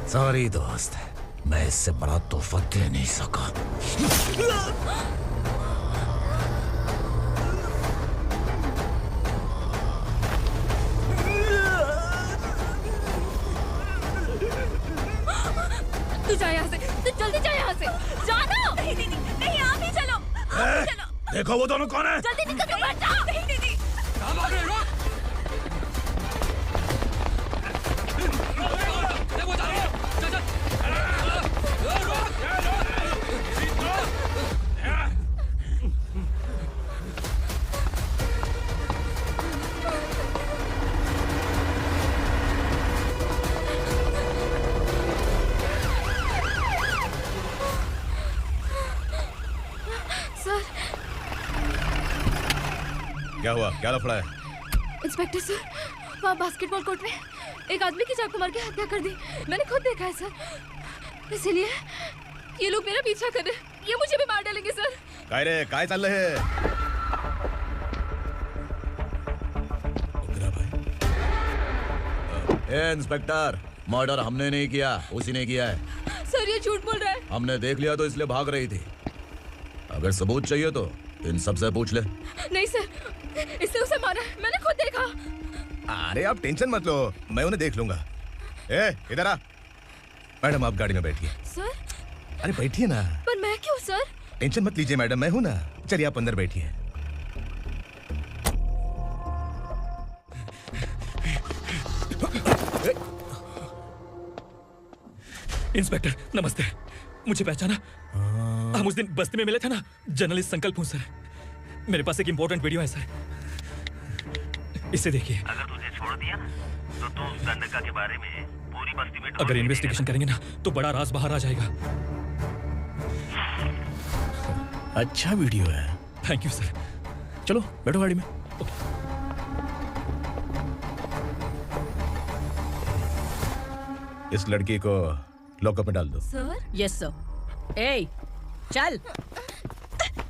सॉरी दोस्त, मैं इससे बड़ा तोहफा दे नहीं सका। तू जा यहाँ से, तू जल्दी जा यहाँ से। जाना। नहीं दीदी, नहीं, आप ही चलो, आप ही चलो। देखो वो दोनों कौन है? जल्दी निकल के बैठ जाओ। नहीं दीदी। क्या हुआ? क्या लफड़ा है? इंस्पेक्टर सर, वहाँ बास्केटबॉल कोर्ट में एक आदमी की चाकू मार के हत्या कर दी। मैंने खुद देखा है सर, इसीलिए ये लोग मेरा पीछा कर रहे हैं। ये मुझे भी मार डालेंगे सर। काय रे, काय चाल रहे हैं? इंस्पेक्टर, मर्डर हमने नहीं किया, उसी ने किया है। सर ये झूठ बोल रहा है। हमने देख लिया तो इसलिए भाग रही थी। अगर सबूत चाहिए तो इन सबसे पूछ ले। नहीं सर, इससे उसे मारा है, मैंने खुद देखा। अरे आप टेंशन मत लो, मैं उन्हें देख लूंगा। ए, इधर आ। मैडम आप गाड़ी में बैठिए। सर? अरे बैठिए ना। पर मैं क्यों सर? टेंशन मत लीजिए मैडम, मैं हूं ना। चलिए आप अंदर बैठिए। इंस्पेक्टर नमस्ते, मुझे पहचाना? हम उस दिन बस्ती में मिले थे ना। जर्नलिस्ट संकल्प हूँ सर। मेरे पास एक इंपॉर्टेंट वीडियो है सर, इसे देखिए। अगर तुझे छोड़ दिया ना तो तू उस दंडका के बारे में पूरी बस्ती में अगर इन्वेस्टिगेशन करेंगे ना तो बड़ा राज बाहर आ जाएगा। अच्छा वीडियो है। Thank you sir. चलो बैठो गाड़ी में। इस लड़की को लॉकअप में डाल दो। सर? Yes sir. ए, चल।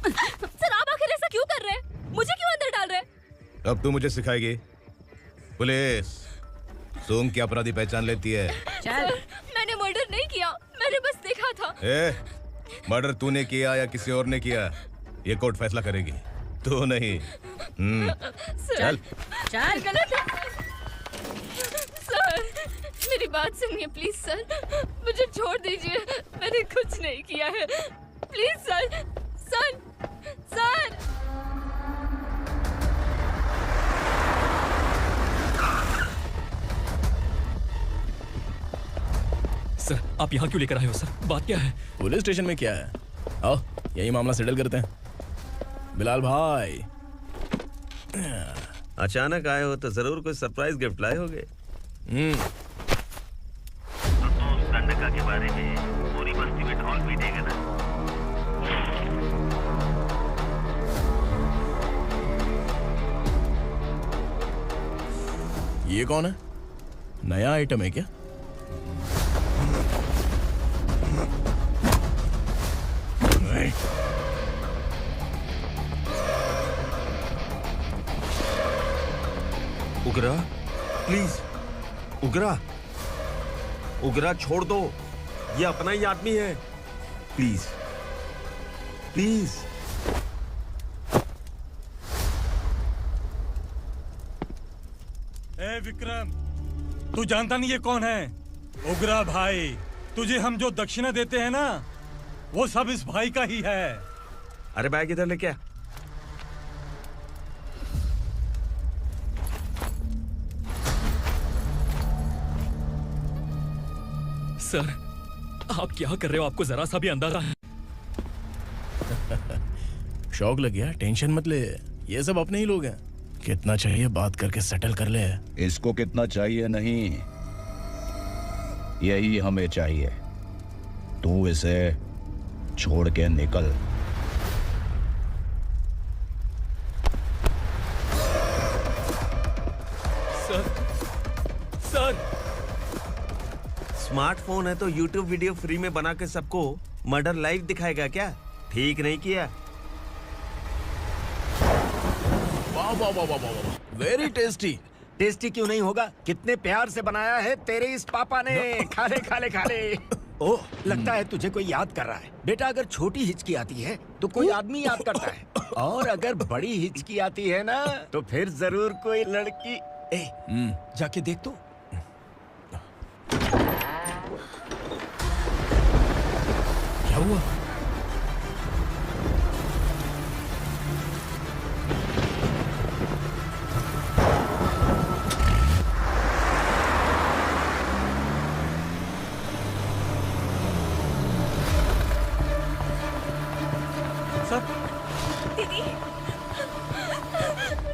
सर आप आखिर ऐसा क्यों कर रहे हैं? मुझे क्यों अंदर डाल रहे हैं? अब तू मुझे सिखाएगी? पुलिस सूंघ की अपराधी पहचान लेती है। सर, मैंने मर्डर नहीं किया, मैंने बस देखा था। मर्डर तूने किया या किसी और ने किया, ये कोर्ट फैसला करेगी, तू नहीं। चल चल। गलत है सर, मेरी बात सुनिए प्लीज सर, मुझे छोड़ दीजिए, मैंने कुछ नहीं किया है। Please sir, sir, sir. Sir आप यहाँ क्यों लेकर आए हो सर? बात क्या है? पुलिस स्टेशन में क्या है? आओ यही मामला सेटल करते हैं। बिलाल भाई, अचानक आए हो तो जरूर कोई सरप्राइज गिफ्ट लाए होगे। तो तू उस दंडका के बारे में पूरी बस्ती में ढोल पीटेगा ना। ये कौन है? नया आइटम है क्या? नहीं। उगरा, प्लीज। उगरा, उगरा छोड़ दो, ये अपना ही आदमी है। Please, please. ए विक्रम, तू जानता नहीं ये कौन है? उगरा भाई। तुझे हम जो दक्षिणा देते हैं ना, वो सब इस भाई का ही है। अरे बैग इधर लेके आ। सर, आप क्या कर रहे हो? आपको जरा सा भी अंदाजा है? शौक लग गया? टेंशन मत ले, ये सब अपने ही लोग हैं। कितना चाहिए बात करके सेटल कर ले। इसको कितना चाहिए नहीं, यही हमें चाहिए। तू इसे छोड़ के निकल। सर, स्मार्टफोन है तो YouTube वीडियो फ्री में बना के सबको मर्डर लाइव दिखाएगा क्या? ठीक नहीं किया। वाह वाह वाह वाह वाह, वेरी टेस्टी। टेस्टी क्यों नहीं होगा? कितने प्यार से बनाया है तेरे इस पापा ने। खा ले खा ले खा ले। ओह, लगता है तुझे कोई याद कर रहा है। बेटा, अगर छोटी हिचकी आती है तो कोई आदमी याद करता है, और अगर बड़ी हिचकी आती है ना तो फिर जरूर कोई लड़की। जाके देख तो। क्या हुआ? दीदी,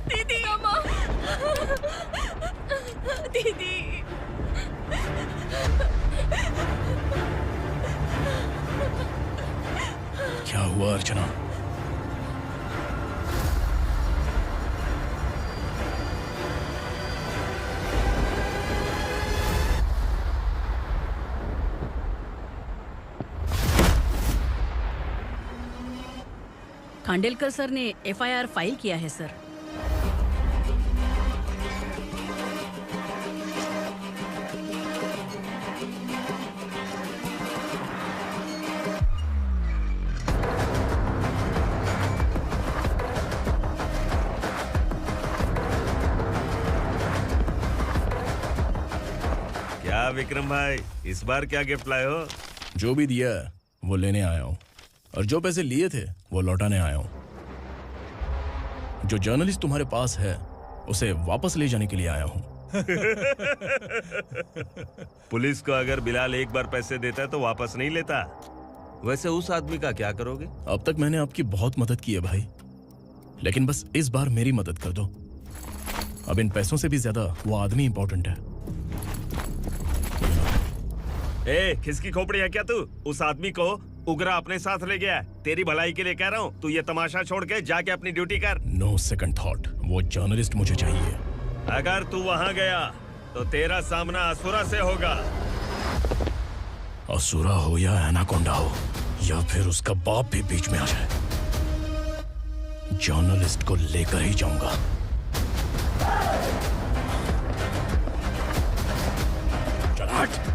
दीदी, अम्मा, दीदी। क्या हुआ अर्चना? खांडेलकर सर ने एफआईआर फाइल किया है सर। क्या विक्रम भाई, इस बार क्या गिफ्ट लाए हो? जो भी दिया है वो लेने आया हूं, और जो पैसे लिए थे वो लौटाने आया हूं। जो जर्नलिस्ट तुम्हारे पास है उसे वापस ले जाने के लिए आया हूं। पुलिस को अगर बिलाल एक बार पैसे देता है तो वापस नहीं लेता। वैसे उस आदमी का क्या करोगे? अब तक मैंने आपकी बहुत मदद की है भाई, लेकिन बस इस बार मेरी मदद कर दो। अब इन पैसों से भी ज्यादा वो आदमी इंपॉर्टेंट है। ए, खिसकी खोपड़ी है क्या तू? उस आदमी को उगरा अपने साथ ले गया। तेरी भलाई के लिए कह रहा हूँ, तू ये तमाशा छोड़ के जाके अपनी ड्यूटी कर। नो सेकंड थॉट, वो जर्नलिस्ट मुझे चाहिए। अगर तू वहाँ गया तो तेरा सामना असुरा से होगा। असुरा हो या एनाकोंडा हो, या फिर उसका बाप भी बीच में आ जाए, जर्नलिस्ट को लेकर ही जाऊंगा। चल हट।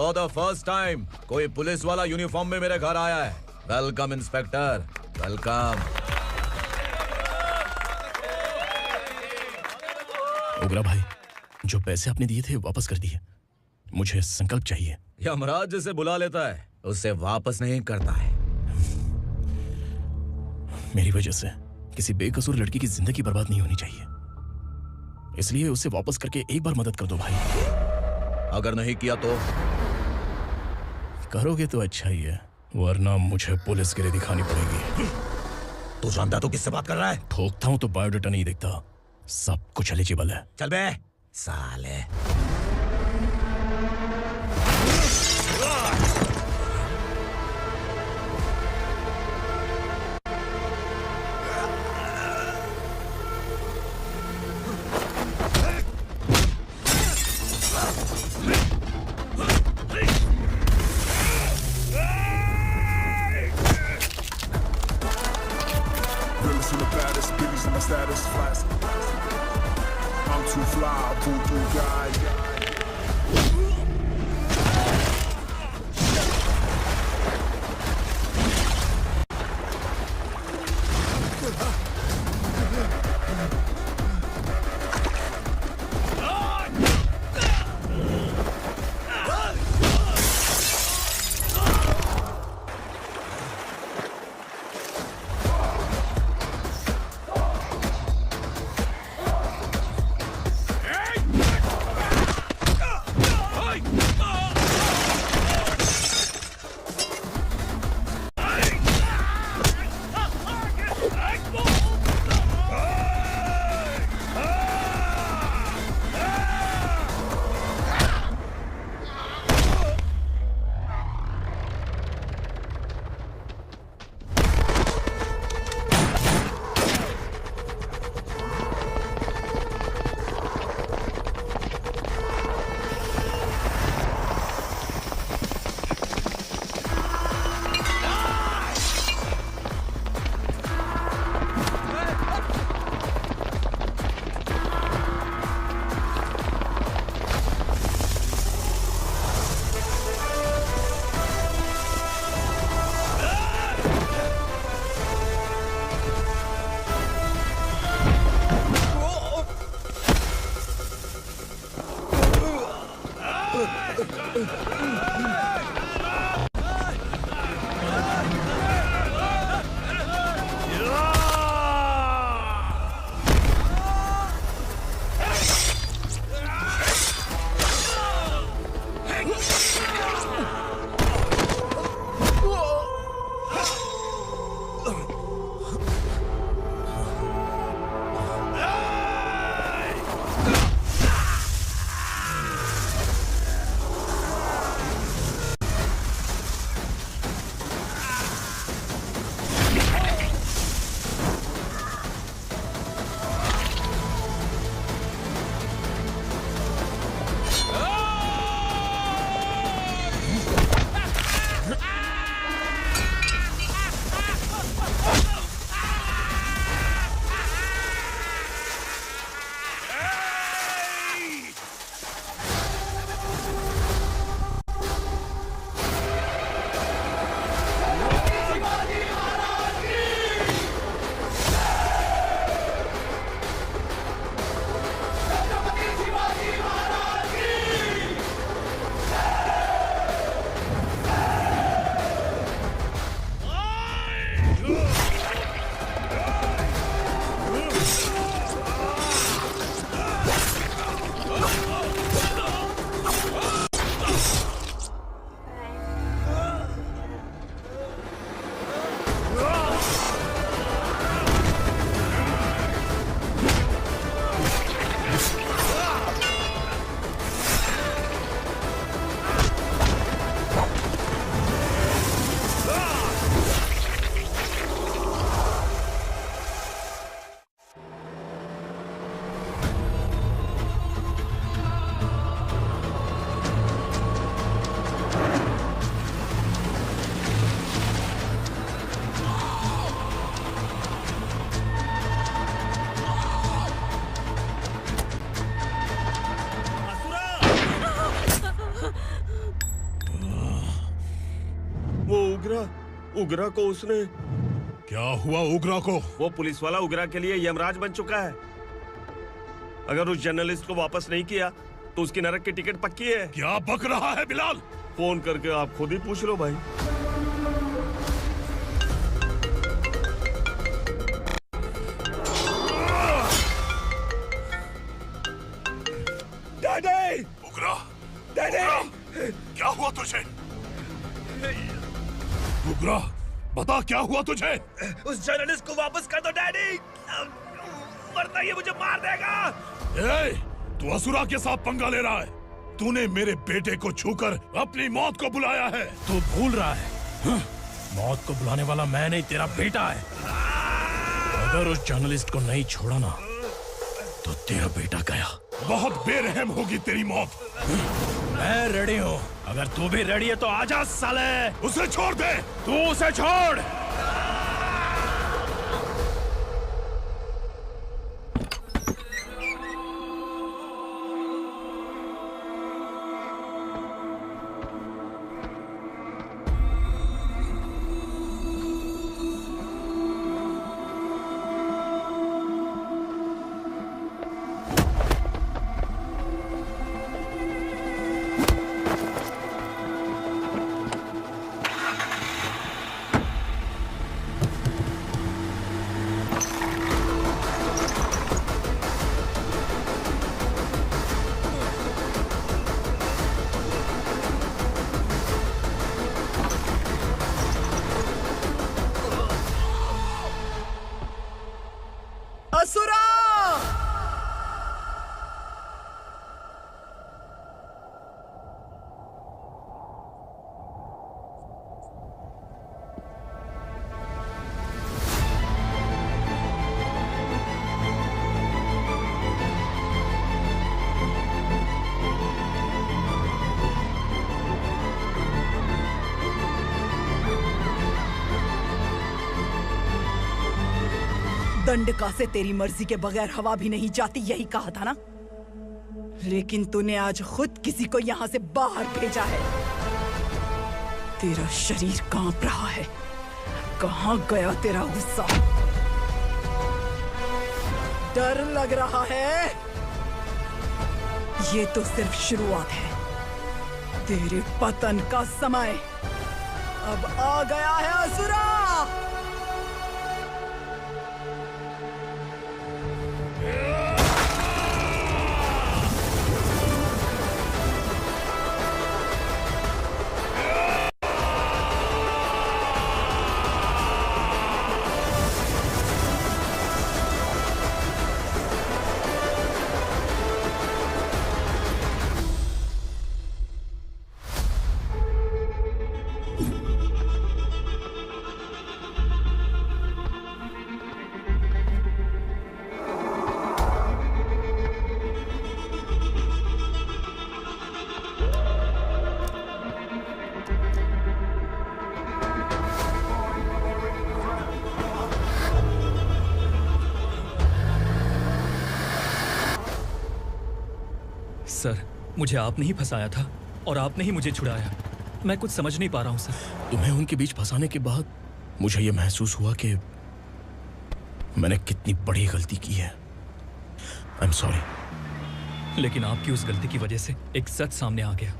फॉर द फर्स्ट टाइम कोई पुलिस वाला यूनिफॉर्म में मेरे घर आया है। Welcome inspector, welcome. उग्रा भाई, जो पैसे आपने दिए थे वापस कर दिए। मुझे संकल्प चाहिए। यमराज जिसे बुला लेता है उससे वापस नहीं करता है। मेरी वजह से किसी बेकसूर लड़की की जिंदगी बर्बाद नहीं होनी चाहिए, इसलिए उसे वापस करके एक बार मदद कर दो भाई। अगर नहीं किया तो? करोगे तो अच्छा ही है, वरना मुझे पुलिस गिरी दिखानी पड़ेगी। तू जानता तो किससे बात कर रहा है? ठोकता हूं तो बायोडाटा नहीं देखता, सब कुछ एलिजिबल है। चल बे साले। उगरा को उसने। क्या हुआ उगरा को? वो पुलिस वाला उगरा के लिए यमराज बन चुका है। अगर उस जर्नलिस्ट को वापस नहीं किया तो उसकी नरक की टिकट पक्की है। क्या बक रहा है बिलाल? फोन करके आप खुद ही पूछ लो भाई। डैडी! उगरा! डैडी! क्या हुआ तुझे? उगरा, बता क्या हुआ तुझे? उस जर्नलिस्ट को वापस कर दो डैडी, वरना ये मुझे मार देगा। ए, तू असुरा के साथ पंगा ले रहा है। तूने मेरे बेटे को छूकर अपनी मौत को बुलाया है। तू भूल रहा है, मौत को बुलाने वाला मैं नहीं, तेरा बेटा है। अगर उस जर्नलिस्ट को नहीं छोड़ा ना तो तेरा बेटा गया। बहुत बेरहम होगी तेरी मौत। मैं रेडी हूँ, अगर तू भी रेडी है तो आजा साले। उसे छोड़ दे। तू उसे छोड़। असुरा! दंडका से तेरी मर्जी के बगैर हवा भी नहीं जाती, यही कहा था ना? लेकिन तूने आज खुद किसी को यहाँ से बाहर भेजा है। तेरा शरीर कांप रहा है। कहाँ गया तेरा गुस्सा? डर लग रहा है? ये तो सिर्फ शुरुआत है। तेरे पतन का समय अब आ गया है असुरा। सर, मुझे आपने ही फंसाया था और आपने ही मुझे छुड़ाया। मैं कुछ समझ नहीं पा रहा हूँ सर। तुम्हें उनके बीच फंसाने के बाद मुझे यह महसूस हुआ कि मैंने कितनी बड़ी गलती की है। I am sorry. लेकिन आपकी उस गलती की वजह से एक सच सामने आ गया।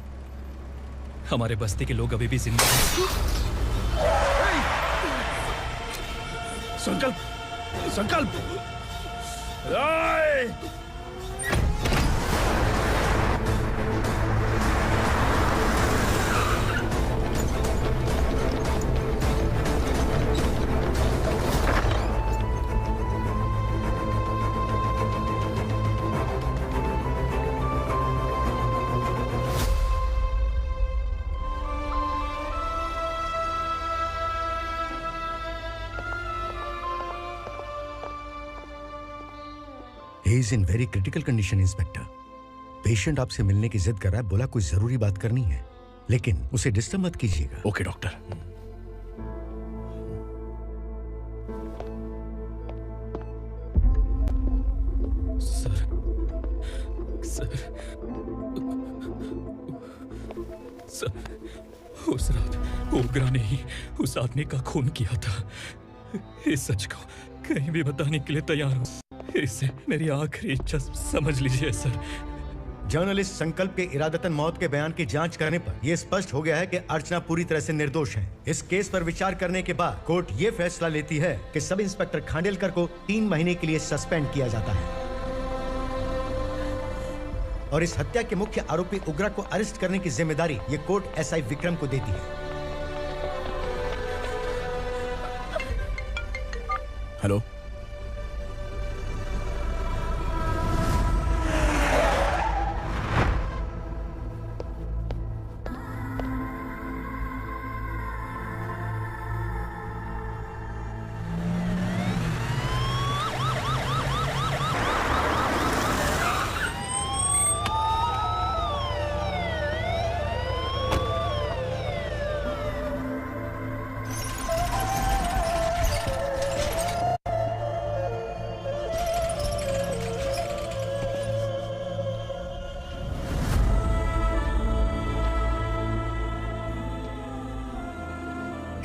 हमारे बस्ती के लोग अभी भी जिंदा हैं। संकल्प, संकल्प! He is in very critical condition, inspector. Patient आपसे मिलने की जिद कर रहा है, बोला कोई जरूरी बात करनी है, लेकिन उसे डिस्टर्ब मत कीजिएगा। Okay doctor. सर, ओगरा ने ही उस आदमी का खून किया था। इस सच को कहीं भी बताने के लिए तैयार हूँ। इसे मेरी आखिरी इच्छा समझ लीजिए सर। जर्नलिस्ट संकल्प के इरादतन मौत के बयान की जांच करने पर यह स्पष्ट हो गया है कि अर्चना पूरी तरह से निर्दोष है। इस केस पर विचार करने के बाद कोर्ट ये फैसला लेती है कि सब इंस्पेक्टर खांडेलकर को 3 महीने के लिए सस्पेंड किया जाता है और इस हत्या के मुख्य आरोपी उग्रा को अरेस्ट करने की जिम्मेदारी ये कोर्ट एसआई विक्रम को देती है। हेलो,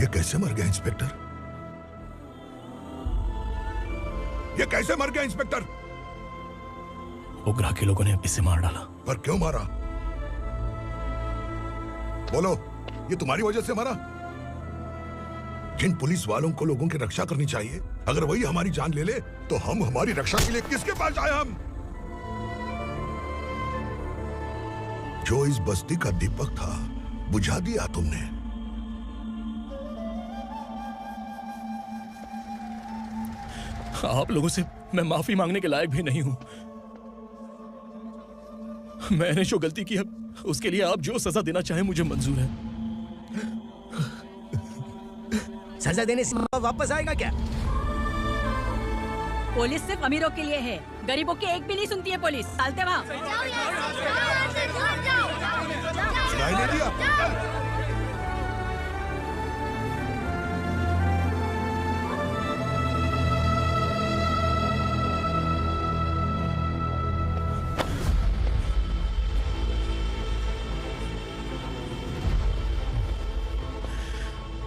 ये कैसे मर गया इंस्पेक्टर? ये कैसे मर गया इंस्पेक्टर? उग्रा के लोगों ने इसे मार डाला। पर क्यों मारा? बोलो, ये तुम्हारी वजह से मरा? जिन पुलिस वालों को लोगों की रक्षा करनी चाहिए, अगर वही हमारी जान ले ले तो हम हमारी रक्षा के लिए किसके पास जाए? हम जो इस बस्ती का दीपक था बुझा दिया तुमने। आप लोगों से मैं माफी मांगने के लायक भी नहीं हूं। मैंने जो गलती की है उसके लिए आप जो सजा देना चाहें मुझे मंजूर है। सजा देने से वापस आएगा क्या? पुलिस सिर्फ अमीरों के लिए है, गरीबों की एक भी नहीं सुनती है पुलिस। चलते वहाँ। सुनाई नहीं दिया?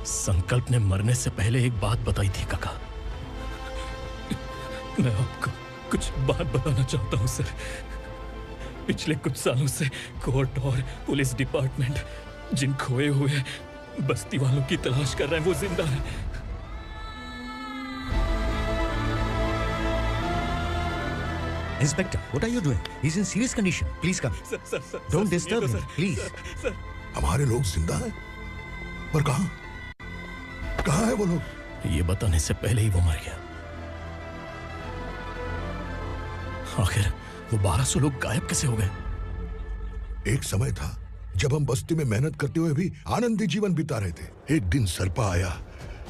संकल्प ने मरने से पहले एक बात बताई थी काका। मैं आपको कुछ बात बताना चाहता हूं सर। पिछले कुछ सालों से कोर्ट और पुलिस डिपार्टमेंट जिन खोए हुए बस्ती वालों की तलाश कर रहे हैं वो जिंदा है। Inspector, what are you doing? He's in serious condition. Please come. Don't disturb him, please. हमारे लोग जिंदा हैं? पर कहां? कहां है वो लोग? ये बताने से पहले ही वो मर गया। आखिर वो 1200 लोग गायब कैसे हो गए? एक समय था जब हम बस्ती में मेहनत करते हुए भी आनंदी जीवन बिता रहे थे। एक दिन सरपा आया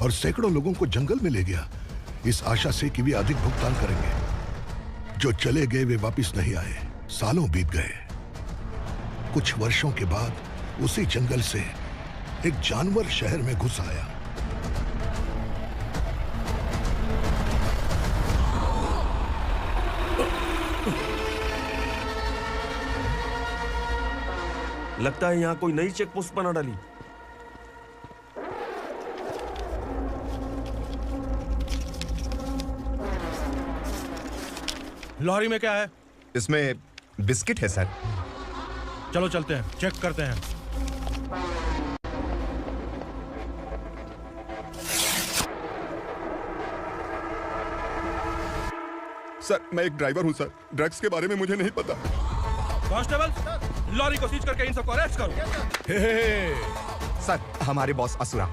और सैकड़ों लोगों को जंगल में ले गया, इस आशा से कि वे अधिक भुगतान करेंगे। जो चले गए वे वापस नहीं आए। सालों बीत गए। कुछ वर्षों के बाद उसी जंगल से एक जानवर शहर में घुस आया। लगता है यहाँ कोई नई चेक पोस्ट बना डाली। लॉरी में क्या है? इसमें बिस्किट है सर। चलो चलते हैं, चेक करते हैं। सर, मैं एक ड्राइवर हूं सर। ड्रग्स के बारे में मुझे नहीं पता। कांस्टेबल, लॉरी को सीज करके इन सबको अरेस्ट करो। सर, हमारे बॉस असुरा।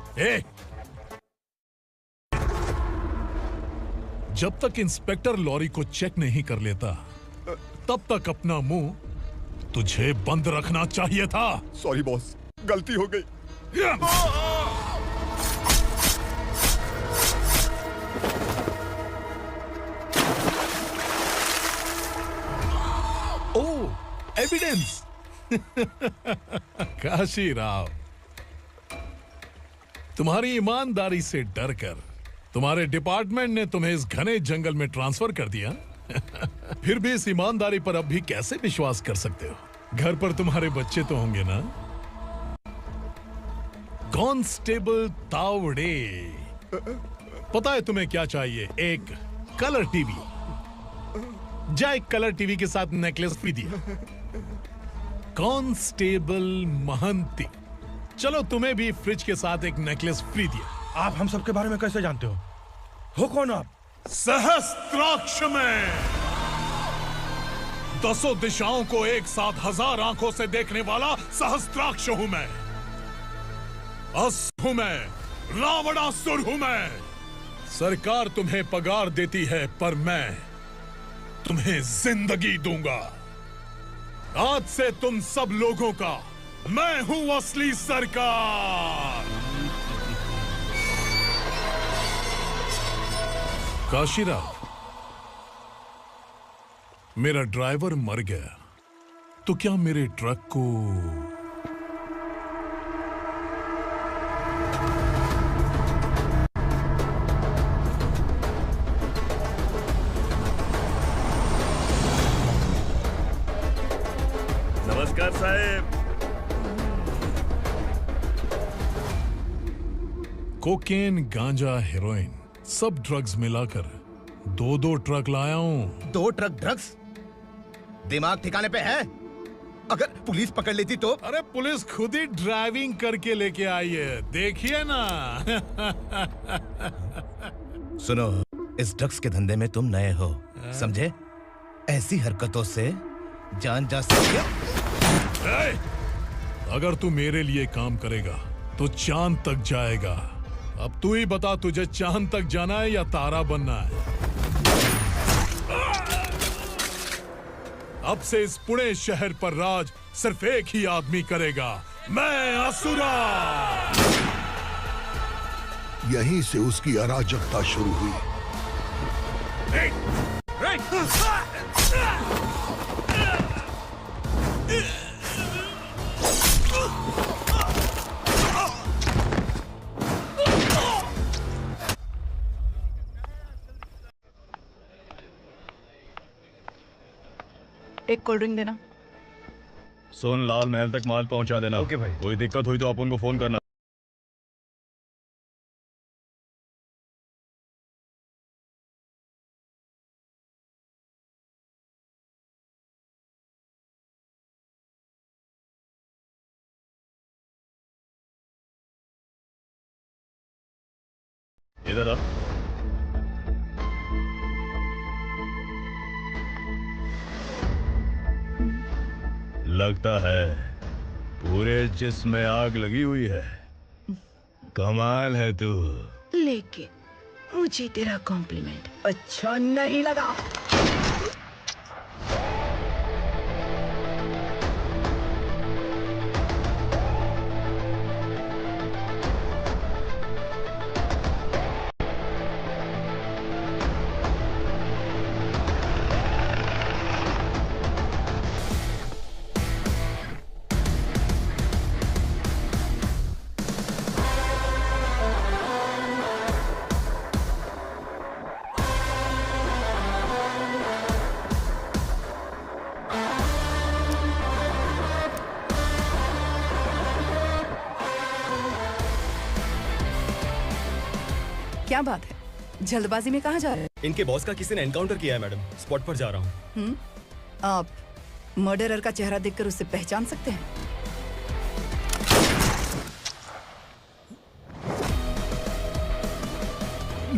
जब तक इंस्पेक्टर लॉरी को चेक नहीं कर लेता तब तक अपना मुंह तुझे बंद रखना चाहिए था। सॉरी बॉस, गलती हो गई। ओह, एविडेंस। काशी राव, तुम्हारी ईमानदारी से डरकर तुम्हारे डिपार्टमेंट ने तुम्हें इस घने जंगल में ट्रांसफर कर दिया। फिर भी इस ईमानदारी पर अब भी कैसे विश्वास कर सकते हो? घर पर तुम्हारे बच्चे तो होंगे ना? कांस्टेबल तावड़े, पता है तुम्हें क्या चाहिए? एक कलर टीवी। जा एक कलर टीवी के साथ नेकलेस भी दिया। कांस्टेबल महंती, चलो तुम्हें भी फ्रिज के साथ एक नेकलेस फ्री दिया। आप हम सबके बारे में कैसे जानते हो कौन आप? सहस्त्राक्ष में 10 दिशाओं को एक साथ 1000 आंखों से देखने वाला सहस्त्राक्ष हूं मैं। असुर हूं मैं, रावणासुर हूं मैं। सरकार तुम्हें पगार देती है पर मैं तुम्हें जिंदगी दूंगा। आज से तुम सब लोगों का मैं हूं असली सरकार। काशीराव, मेरा ड्राइवर मर गया तो क्या मेरे ट्रक को नमस्कार साहेब। कोकेन, गांजा, हेरोइन, सब ड्रग्स मिलाकर 2 ट्रक लाया हूं। 2 ट्रक ड्रग्स? दिमाग ठिकाने पे है? अगर पुलिस पकड़ लेती तो? अरे पुलिस खुद ही ड्राइविंग करके लेके आई है, देखिए ना। सुनो, इस ड्रग्स के धंधे में तुम नए हो, समझे? ऐसी हरकतों से जान जा सकती है। अगर तू मेरे लिए काम करेगा तो चांद तक जाएगा। अब तू ही बता, तुझे चांद तक जाना है या तारा बनना है? अब से इस पुणे शहर पर राज सिर्फ एक ही आदमी करेगा, मैं असुरा। यहीं से उसकी अराजकता शुरू हुई। एक कोल्ड ड्रिंक देना। सोन लाल महल तक माल पहुंचा देना। ओके भाई। कोई दिक्कत हुई तो आप उनको फोन करना। इधर आ। लगता है पूरे जिस्म में आग लगी हुई है। कमाल है तू। लेकिन मुझे तेरा कॉम्प्लीमेंट अच्छा नहीं लगा। क्या बात है, जल्दबाजी में कहाँ जा रहे हैं? इनके बॉस का किसी ने एनकाउंटर किया है मैडम, स्पॉट पर जा रहा हूँ। आप मर्डरर का चेहरा देखकर उसे पहचान सकते हैं?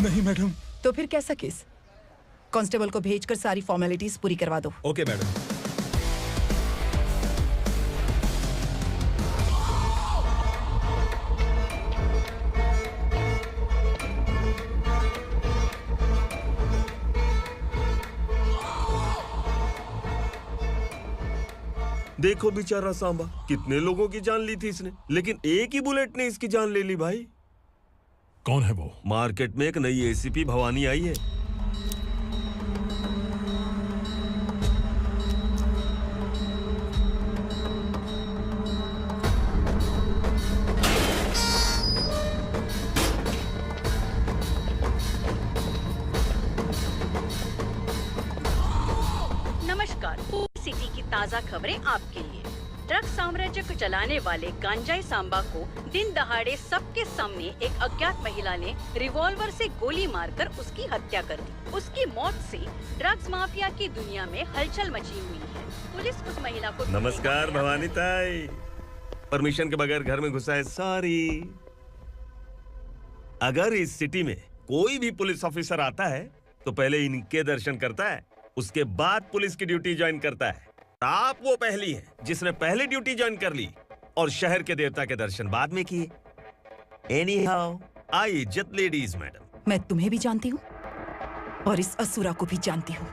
नहीं मैडम। तो फिर कैसा केस? कांस्टेबल को भेजकर सारी फॉर्मेलिटीज पूरी करवा दो। Okay madam. देखो बेचारा सांबा, कितने लोगों की जान ली थी इसने, लेकिन एक ही बुलेट ने इसकी जान ले ली भाई। कौन है वो? मार्केट में एक नई एसीपी भवानी आई है। नमस्कार, सिटी की ताजा खबरें आपके लिए। ड्रग्स साम्राज्य को चलाने वाले गांजाई सांबा को दिन दहाड़े सबके सामने एक अज्ञात महिला ने रिवॉल्वर से गोली मारकर उसकी हत्या कर दी। उसकी मौत से ड्रग्स माफिया की दुनिया में हलचल मची हुई है। पुलिस उस महिला को नमस्कार भवानी ताई। परमिशन के बगैर घर में घुसा है, सॉरी। अगर इस सिटी में कोई भी पुलिस ऑफिसर आता है तो पहले इनके दर्शन करता है, उसके बाद पुलिस की ड्यूटी ज्वाइन करता है। आप वो पहली है जिसने पहले ड्यूटी ज्वाइन कर ली और शहर के देवता के दर्शन बाद में किए। एनीहाउ, आई इज्जत लेडीज मैडम। मैं तुम्हें भी जानती हूँ और इस असुरा को भी जानती हूँ।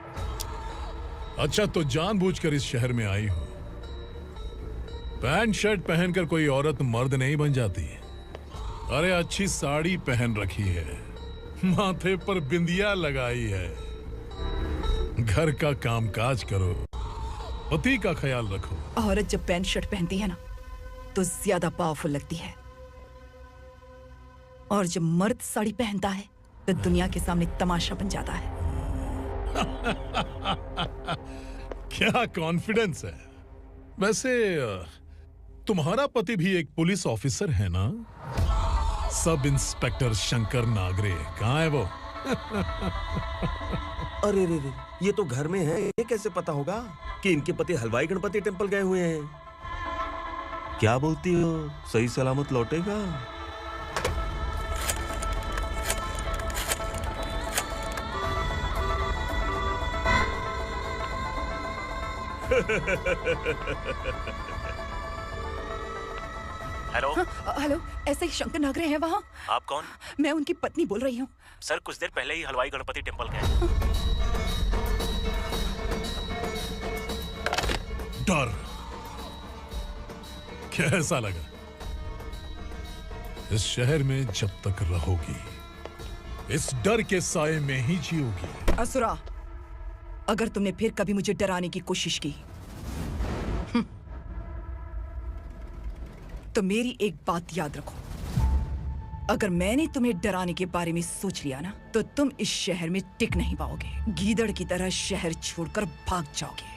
अच्छा, तो जानबूझकर इस शहर में आई हो। पैंट शर्ट पहनकर कोई औरत मर्द नहीं बन जाती। अरे अच्छी साड़ी पहन रखी है, माथे पर बिंदिया लगाई है, घर का कामकाज करो, पति का ख्याल रखो। औरत जब पैंट शर्ट पहनती है ना तो ज्यादा पावरफुल लगती है, और जब मर्द साड़ी पहनता है तो दुनिया के सामने तमाशा बन जाता है। क्या कॉन्फिडेंस है। वैसे तुम्हारा पति भी एक पुलिस ऑफिसर है ना? सब इंस्पेक्टर शंकर नागरे, कहाँ है वो? अरे रे रे, ये तो घर में है, ये कैसे पता होगा कि इनके पति हलवाई गणपति टेम्पल गए हुए हैं? क्या बोलती हो, सही सलामत लौटेगा? हेलो। हेलो, ऐसे ही शंकर नागरे हैं वहाँ? आप कौन? मैं उनकी पत्नी बोल रही हूँ। सर कुछ देर पहले ही हलवाई गणपति टेम्पल गए। डर कैसा लगा? इस शहर में जब तक रहोगी इस डर के साए में ही जियोगी। असुरा, अगर तुमने फिर कभी मुझे डराने की कोशिश की तो मेरी एक बात याद रखो, अगर मैंने तुम्हें डराने के बारे में सोच लिया ना तो तुम इस शहर में टिक नहीं पाओगे। गीदड़ की तरह शहर छोड़कर भाग जाओगे।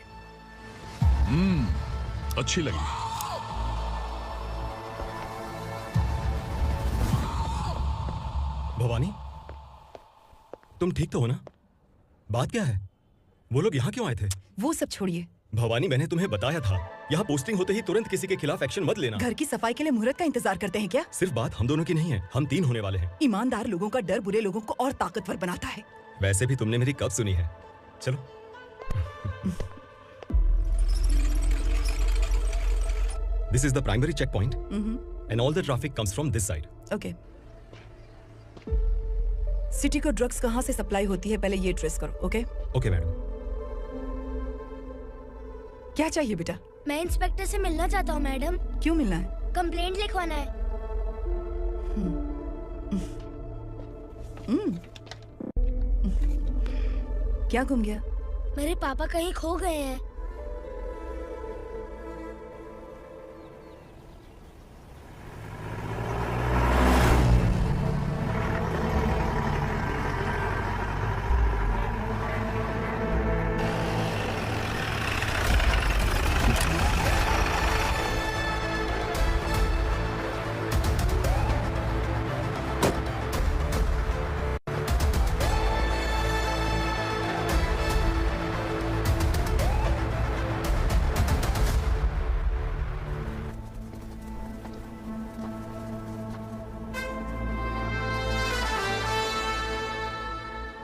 अच्छी लगी। भवानी, तुम ठीक तो हो ना? बात क्या है? वो लोग यहाँ क्यों आए थे? वो सब छोड़िए भवानी, मैंने तुम्हें बताया था यहाँ पोस्टिंग होते ही तुरंत किसी के खिलाफ एक्शन मत लेना। घर की सफाई के लिए मुहूर्त का इंतजार करते हैं क्या? सिर्फ बात हम दोनों की नहीं है, हम 3 होने वाले हैं। ईमानदार लोगों का डर बुरे लोगों को और ताकतवर बनाता है। वैसे भी तुमने मेरी कब सुनी है। चलो। This is the primary checkpoint, and all the traffic comes from this side. Okay. City को ड्रग्स कहाँ से सप्लाई होती है पहले ये ट्रेस करो, ओके? Okay madam. क्या चाहिए बेटा? मैं इंस्पेक्टर से मिलना चाहता हूँ मैडम। क्यों मिलना है? कंप्लेंट लिखवाना है। क्या गुम गया? मेरे पापा कहीं खो गए हैं।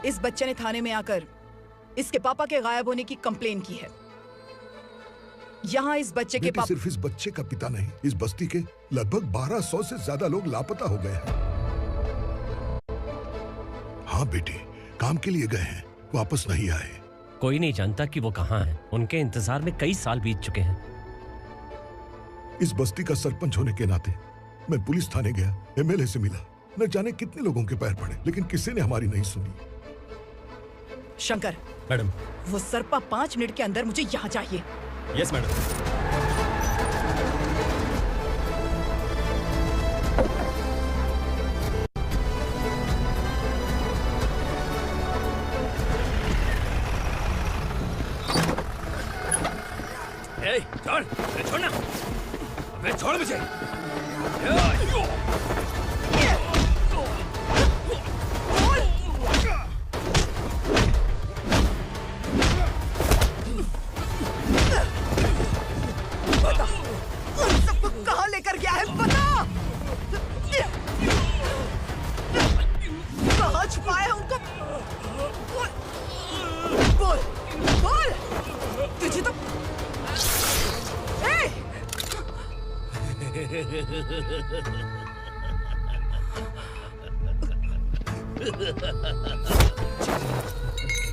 इस बच्चे ने थाने में आकर इसके पापा के गायब होने की कंप्लेन की है। यहाँ इस बच्चे के पापा सिर्फ इस बच्चे का पिता नहीं, इस बस्ती के लगभग 1200 से ज्यादा लोग लापता हो गए हैं। हाँ बेटी, काम के लिए गए हैं, वापस नहीं आए। कोई नहीं जानता कि वो कहाँ हैं। उनके इंतजार में कई साल बीत चुके हैं। इस बस्ती का सरपंच होने के नाते मैं पुलिस थाने गया, एमएलए से मिला, न जाने कितने लोगों के पैर पड़े, लेकिन किसी ने हमारी नहीं सुनी। शंकर, मैडम, वो सरपा 5 मिनट के अंदर मुझे यहाँ चाहिए। Yes madam. छोड़ना। मुझे। बता, उन सबको कहाँ लेकर गया है? बता, कहाँ छुपाया है उनको? बोल, बोल, तुझे तो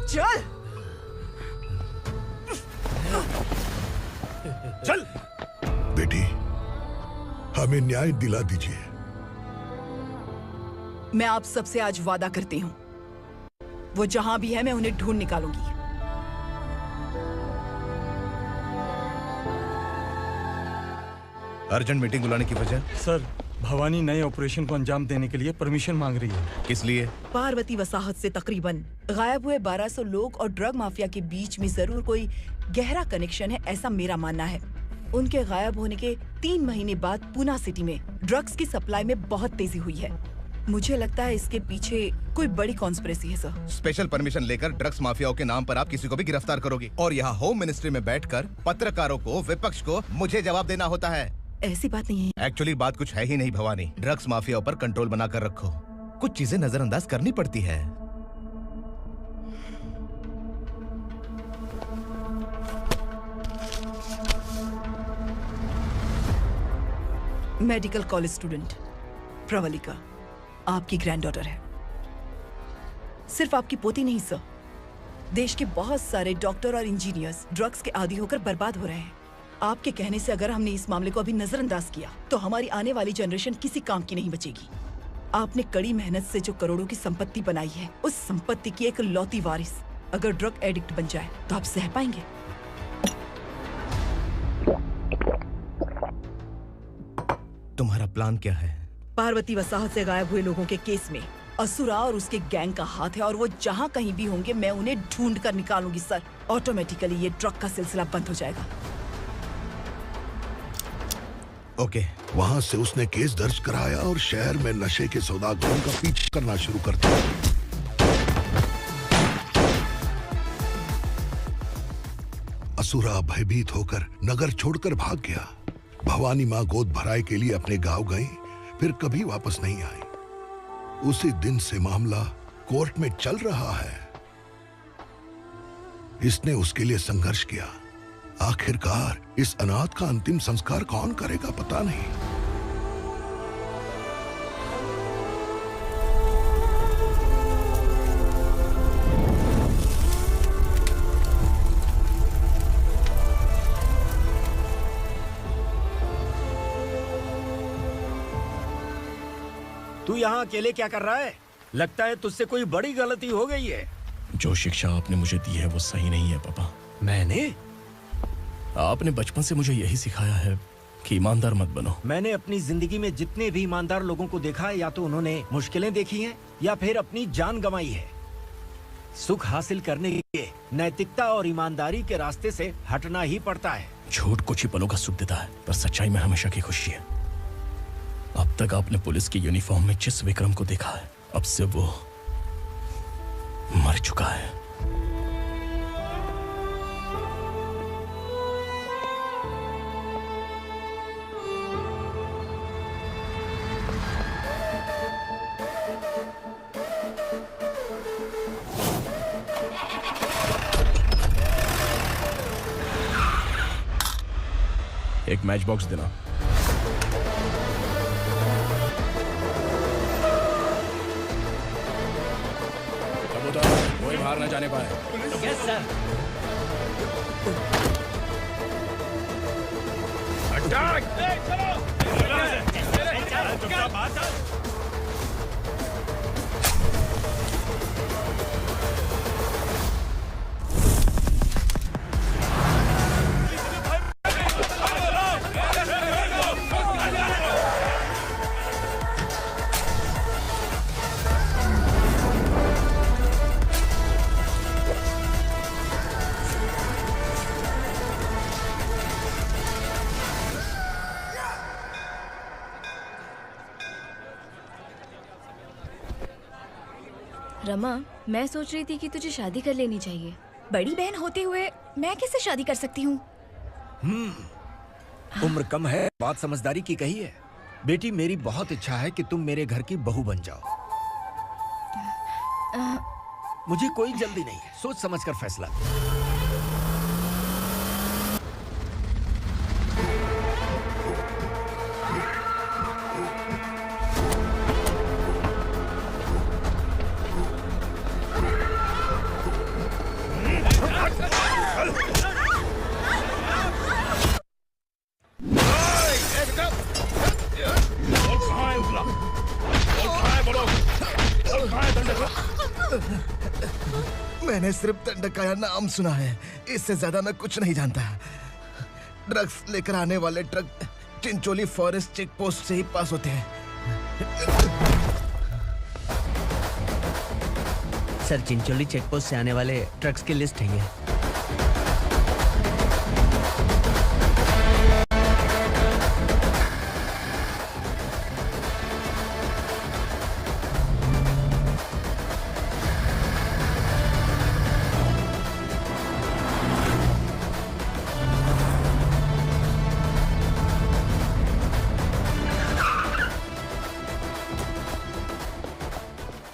चल चल बेटी, हमें न्याय दिला दीजिए। मैं आप सबसे आज वादा करती हूँ, वो जहां भी है मैं उन्हें ढूंढ निकालूंगी। अर्जेंट मीटिंग बुलाने की वजह? सर, भवानी नए ऑपरेशन को अंजाम देने के लिए परमिशन मांग रही है। किस लिए? पार्वती वसाहत से तकरीबन गायब हुए 1200 लोग और ड्रग माफिया के बीच में जरूर कोई गहरा कनेक्शन है, ऐसा मेरा मानना है। उनके गायब होने के 3 महीने बाद पूना सिटी में ड्रग्स की सप्लाई में बहुत तेजी हुई है। मुझे लगता है इसके पीछे कोई बड़ी कॉन्स्पिरेसी है सर। स्पेशल परमिशन लेकर ड्रग्स माफियाओं के नाम पर आप किसी को भी गिरफ्तार करोगे और यहाँ होम मिनिस्ट्री में बैठकर पत्रकारों को, विपक्ष को मुझे जवाब देना होता है। ऐसी बात नहीं है। एक्चुअली बात कुछ है ही नहीं भवानी। ड्रग्स माफियाओं पर कंट्रोल बनाकर रखो। कुछ चीजें नजरअंदाज करनी पड़ती है। मेडिकल कॉलेज स्टूडेंट प्रवलिका आपकी ग्रैंडडॉटर है। सिर्फ आपकी पोती नहीं सर, देश के बहुत सारे डॉक्टर और इंजीनियर्स ड्रग्स के आदी होकर बर्बाद हो रहे हैं। आपके कहने से अगर हमने इस मामले को अभी नजरअंदाज किया तो हमारी आने वाली जनरेशन किसी काम की नहीं बचेगी। आपने कड़ी मेहनत से जो करोड़ों की संपत्ति बनाई है, उस संपत्ति की एक लौती वारिस अगर ड्रग एडिक्ट बन जाए तो आप सह पाएंगे? तुम्हारा प्लान क्या है? पार्वती वसाहत से गायब हुए लोगों के केस में असुरा और उसके गैंग का हाथ है और वो जहाँ कहीं भी होंगे मैं उन्हें ढूंढ कर निकालूंगी सर। ऑटोमेटिकली ये ड्रग का सिलसिला बंद हो जाएगा। ओके। वहाँ से उसने केस दर्ज कराया और शहर में नशे के सौदागरों का पीछा करना शुरू कर दिया। असुरा भयभीत होकर नगर छोड़कर भाग गया। भवानी माँ गोद भराई के लिए अपने गांव गई, फिर कभी वापस नहीं आई। उसी दिन से मामला कोर्ट में चल रहा है। इसने उसके लिए संघर्ष किया। आखिरकार इस अनाथ का अंतिम संस्कार कौन करेगा पता नहीं। तू यहाँ अकेले क्या कर रहा है? लगता है तुझसे कोई बड़ी गलती हो गई है। जो शिक्षा आपने मुझे दी है वो सही नहीं है पापा। मैंने? आपने बचपन से मुझे यही सिखाया है कि ईमानदार मत बनो। मैंने अपनी जिंदगी में जितने भी ईमानदार लोगों को देखा है, या तो उन्होंने मुश्किलें देखी हैं या फिर अपनी जान गंवाई है। सुख हासिल करने के लिए नैतिकता और ईमानदारी के रास्ते से हटना ही पड़ता है। झूठ कुछ ही पलों का सुख देता है, पर सच्चाई में हमेशा की खुशी है। अब तक आपने पुलिस की यूनिफॉर्म में जिस विक्रम को देखा है, अब से वो मर चुका है। एक मैच बॉक्स देना। कोई बाहर न जाने पाए। Yes sir. रमा, मैं सोच रही थी कि तुझे शादी कर लेनी चाहिए। बड़ी बहन होते हुए मैं कैसे शादी कर सकती हूँ? उम्र कम है, बात समझदारी की कही है। बेटी, मेरी बहुत इच्छा है कि तुम मेरे घर की बहू बन जाओ। मुझे कोई जल्दी नहीं है, सोच समझ कर फैसला। मैंने सिर्फ दंडकाया नाम सुना है, इससे ज्यादा मैं कुछ नहीं जानता। ड्रग्स लेकर आने वाले truck Chincholi forest check post से ही पास होते हैं। सर, चिंचोली चेक पोस्ट से आने वाले ट्रक्स की लिस्ट है ये।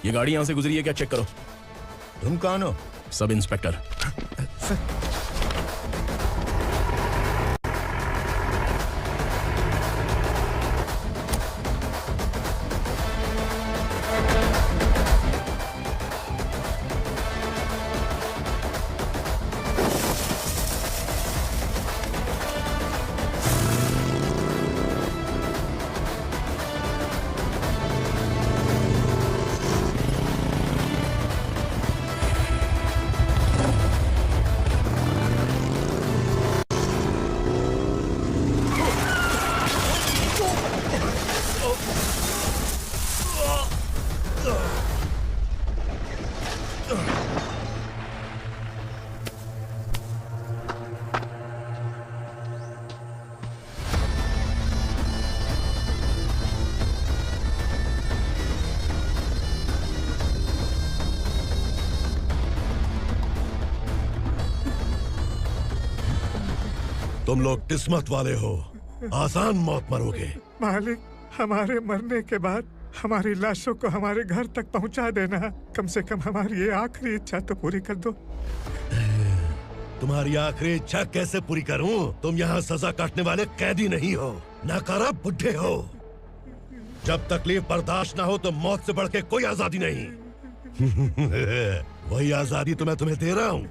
ये गाड़ी यहां से गुजरी है क्या? चेक करो। तुम कौन हो? Sub inspector. तुम लोग किस्मत वाले हो, आसान मौत मरोगे। मालिक, हमारे मरने के बाद हमारी लाशों को हमारे घर तक पहुंचा देना। कम से कम हमारी ये आखिरी इच्छा तो पूरी कर दो। तुम्हारी आखिरी इच्छा कैसे पूरी करूं? तुम यहाँ सजा काटने वाले कैदी नहीं हो, नाकारा बुड्ढे हो। जब तकलीफ बर्दाश्त ना हो तो मौत से बढ़ के कोई आजादी नहीं। वही आजादी तो मैं तुम्हें दे रहा हूँ।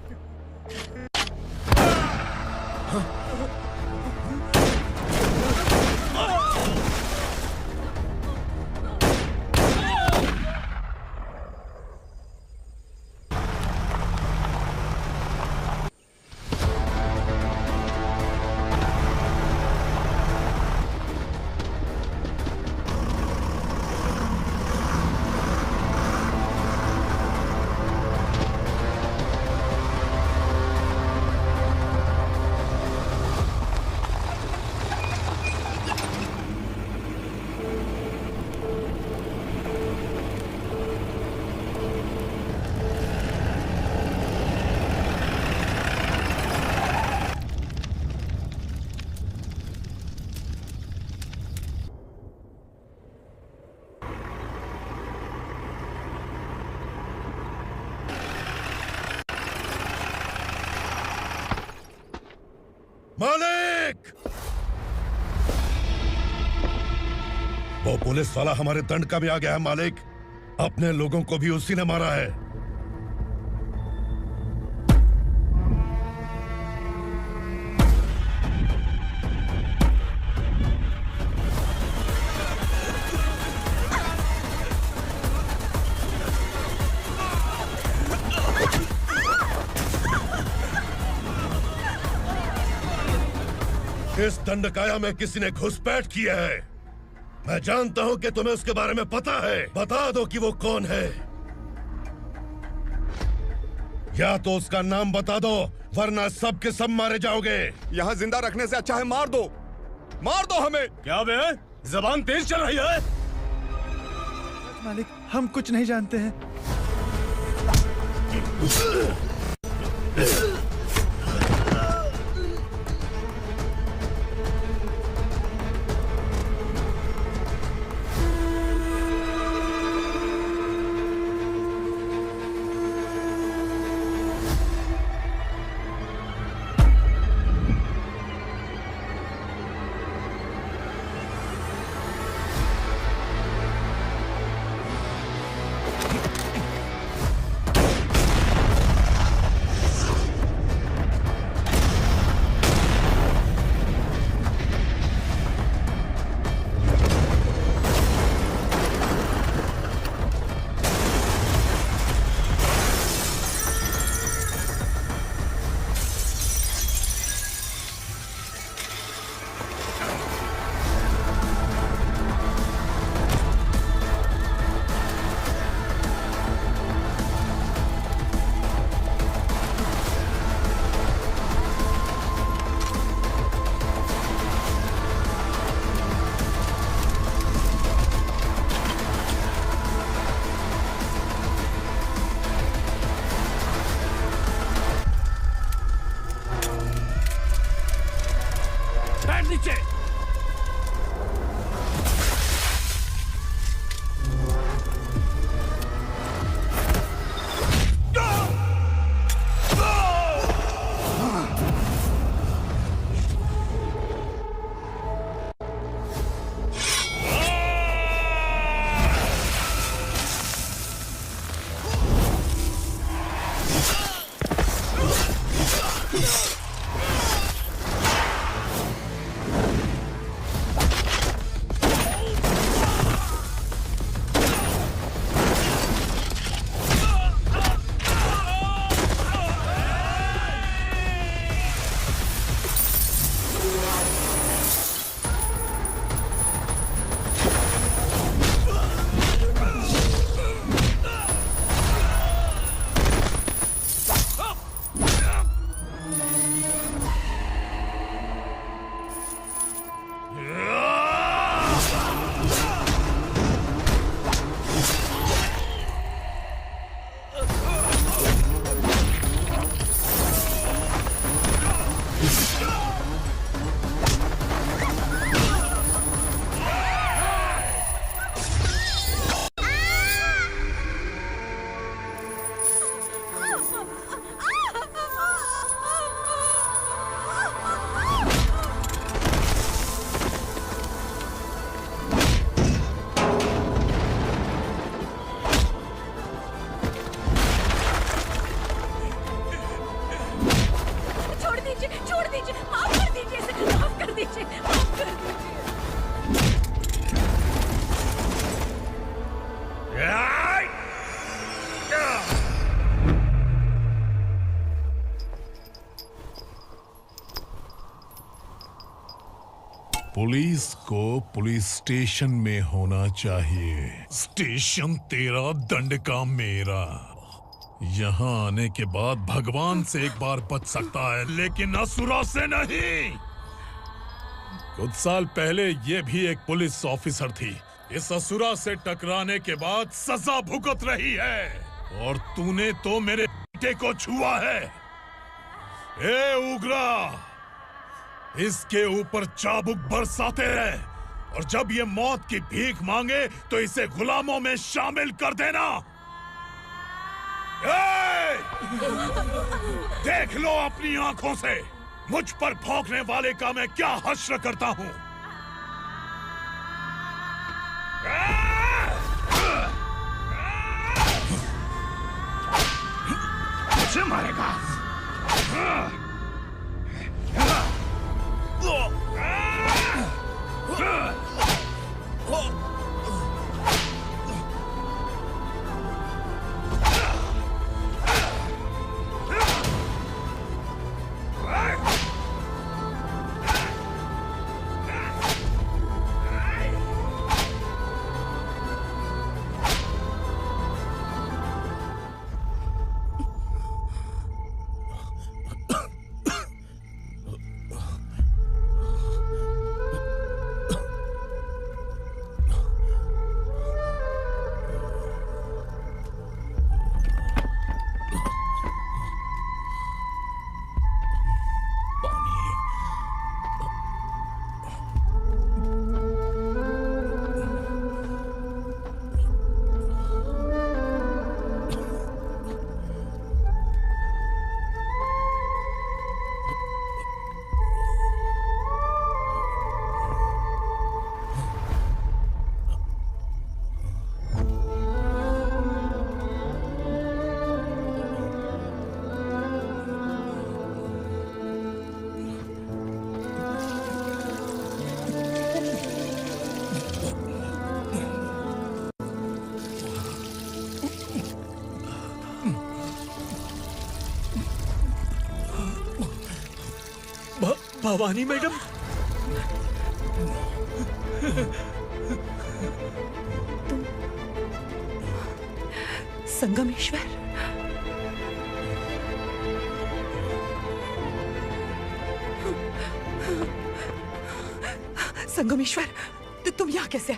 मालिक! वो पुलिस वाला हमारे दंड का भी आ गया है मालिक। अपने लोगों को भी उसी ने मारा है। इस दंडकाया में किसी ने घुसपैठ किया है। मैं जानता हूं कि तुम्हें उसके बारे में पता है। बता दो कि वो कौन है, या तो उसका नाम बता दो, वरना सब के सब मारे जाओगे। यहाँ जिंदा रखने से अच्छा है मार दो हमें। क्या बे? जबान तेज चल रही है। मालिक, हम कुछ नहीं जानते हैं। बैठ नीचे। पुलिस को पुलिस स्टेशन में होना चाहिए। स्टेशन तेरा, दंड का मेरा। यहाँ आने के बाद भगवान से एक बार बच सकता है, लेकिन असुरा से नहीं। कुछ साल पहले ये भी एक पुलिस ऑफिसर थी। इस असुरा से टकराने के बाद सजा भुगत रही है, और तूने तो मेरे बेटे को छुआ है। ए उग्रा, इसके ऊपर चाबुक बरसाते रहे, और जब ये मौत की भीख मांगे तो इसे गुलामों में शामिल कर देना। देख लो अपनी आंखों से मुझ पर भौंकने वाले का मैं क्या हश्र करता हूं। मुझे मारेगा। भवानी मैडम। संगमेश्वर, संगमेश्वर, तुम यहाँ कैसे?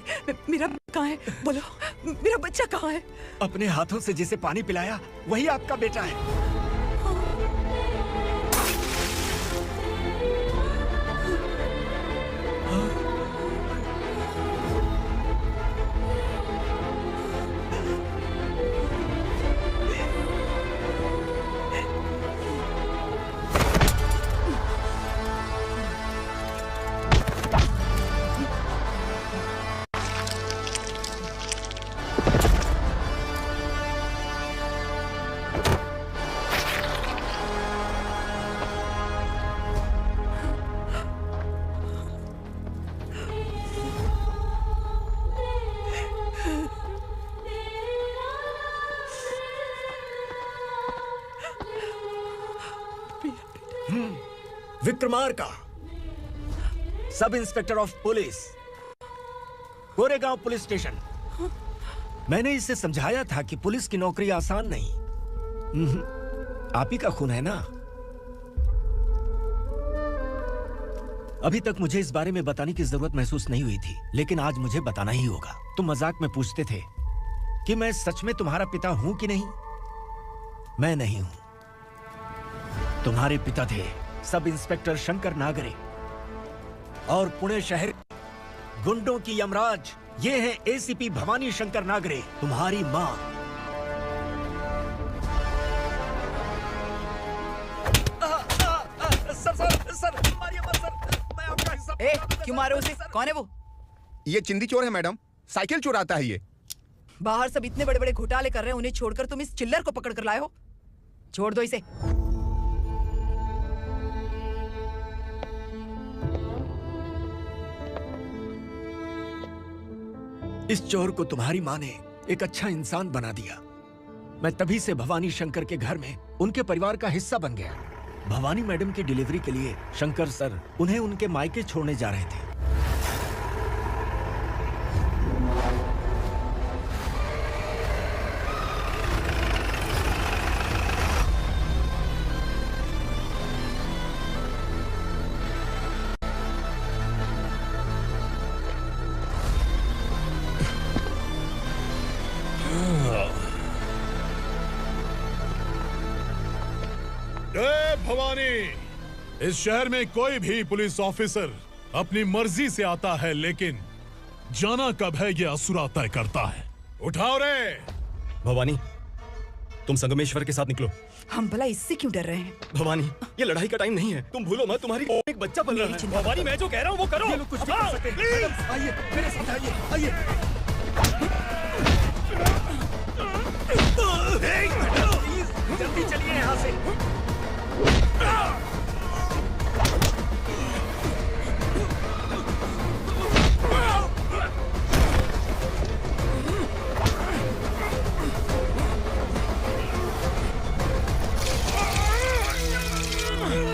मेरा कहाँ है? बोलो, मेरा बच्चा कहाँ है? अपने हाथों से जिसे पानी पिलाया वही आपका बेटा है। Vikramarka, sub inspector of police, Goregaon police station. मैंने इसे समझाया था कि पुलिस की नौकरी आसान नहीं। आप ही का खून है ना? अभी तक मुझे इस बारे में बताने की जरूरत महसूस नहीं हुई थी, लेकिन आज मुझे बताना ही होगा। तुम मजाक में पूछते थे कि मैं सच में तुम्हारा पिता हूं कि नहीं। मैं नहीं हूं। तुम्हारे पिता थे सब इंस्पेक्टर शंकर नागरे, और पुणे शहर गुंडों की यमराज ये है एसीपी भवानी शंकर नागरे, तुम्हारी मां। सर, मारिए मत सर, मैं आपका हिस्सा। क्यों मारे उसे? कौन है वो? ये चिंदी चोर है मैडम, साइकिल चुराता है ये। बाहर सब इतने बड़े बड़े घोटाले कर रहे हैं, उन्हें छोड़कर तुम इस चिल्लर को पकड़ कर लाए हो। छोड़ दो इसे। इस चोर को तुम्हारी माँ ने एक अच्छा इंसान बना दिया। मैं तभी से भवानी शंकर के घर में उनके परिवार का हिस्सा बन गया। भवानी मैडम की डिलीवरी के लिए शंकर सर उन्हें उनके मायके छोड़ने जा रहे थे। भवानी, इस शहर में कोई भी पुलिस ऑफिसर अपनी मर्जी से आता है, लेकिन जाना कब है ये असुरा तय करता है। उठाओ रे। भवानी, तुम संगमेश्वर के साथ निकलो। हम भला इससे क्यों डर रहे हैं? भवानी, ये लड़ाई का टाइम नहीं है। तुम भूलो मत, तुम्हारी एक बच्चा पल रहा है। भवानी, मैं जो कह रहा हूँ वो करो। ये लोग कुछ भी कर सकते हैं। मैडम, आइए मेरे साथ आइए, आइए। जल्दी चलिए यहाँ से।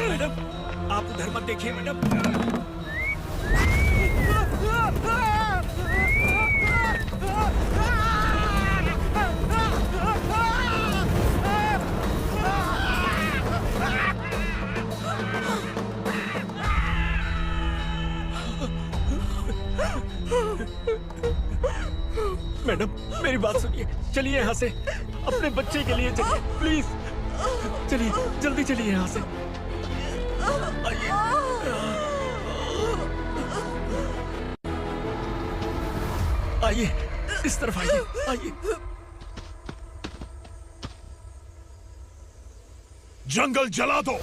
मैडम, आप उधर मत देखिए मैडम। मैडम, मेरी बात सुनिए, चलिए यहाँ से। अपने बच्चे के लिए चलिए, प्लीज। चलिए, जल्दी चलिए यहाँ से। आइए, इस तरफ आइए, आइए। जंगल जला दो।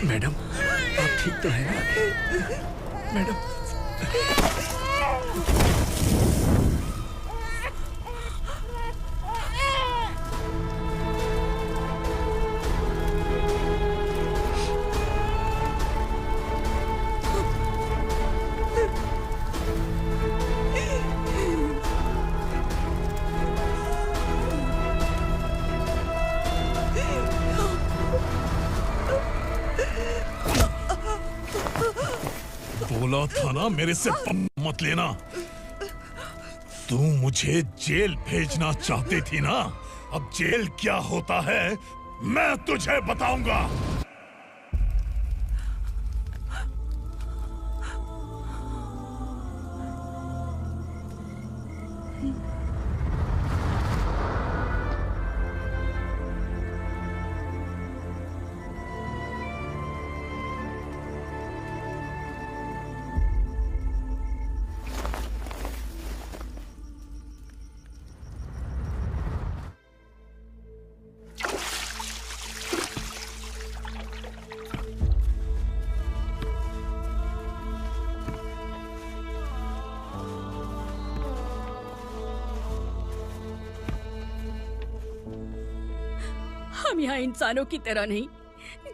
मैडम, आप ठीक तो हैं ना? मैडम। बोला था ना मेरे से मत लेना। तू मुझे जेल भेजना चाहती थी ना? अब जेल क्या होता है मैं तुझे बताऊंगा। हम यहाँ इंसानों की तरह नहीं,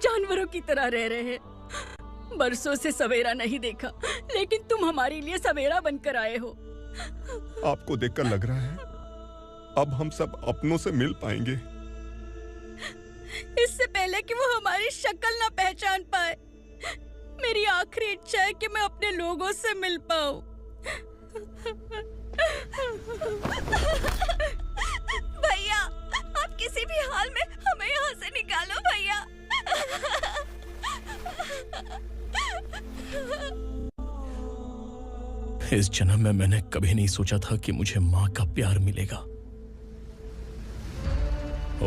जानवरों की तरह रह रहे हैं। बरसों से सवेरा नहीं देखा, लेकिन तुम हमारे लिए सवेरा बनकर आए हो। आपको देखकर लग रहा है अब हम सब अपनों से मिल पाएंगे। इससे पहले कि वो हमारी शक्ल ना पहचान पाए, मेरी आखिरी इच्छा है कि मैं अपने लोगों से मिल पाऊं। भैया, आप किसी भी हाल में हमें यहाँ से निकालो भैया। इस जन्म में मैंने कभी नहीं सोचा था कि मुझे माँ का प्यार मिलेगा।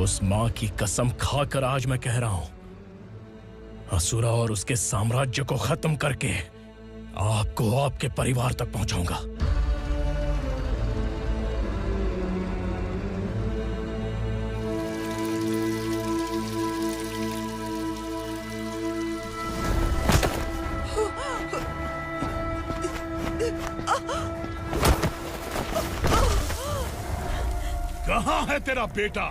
उस माँ की कसम खाकर आज मैं कह रहा हूं, असुरा और उसके साम्राज्य को खत्म करके आपको आपके परिवार तक पहुंचाऊंगा। कहाँ है तेरा बेटा?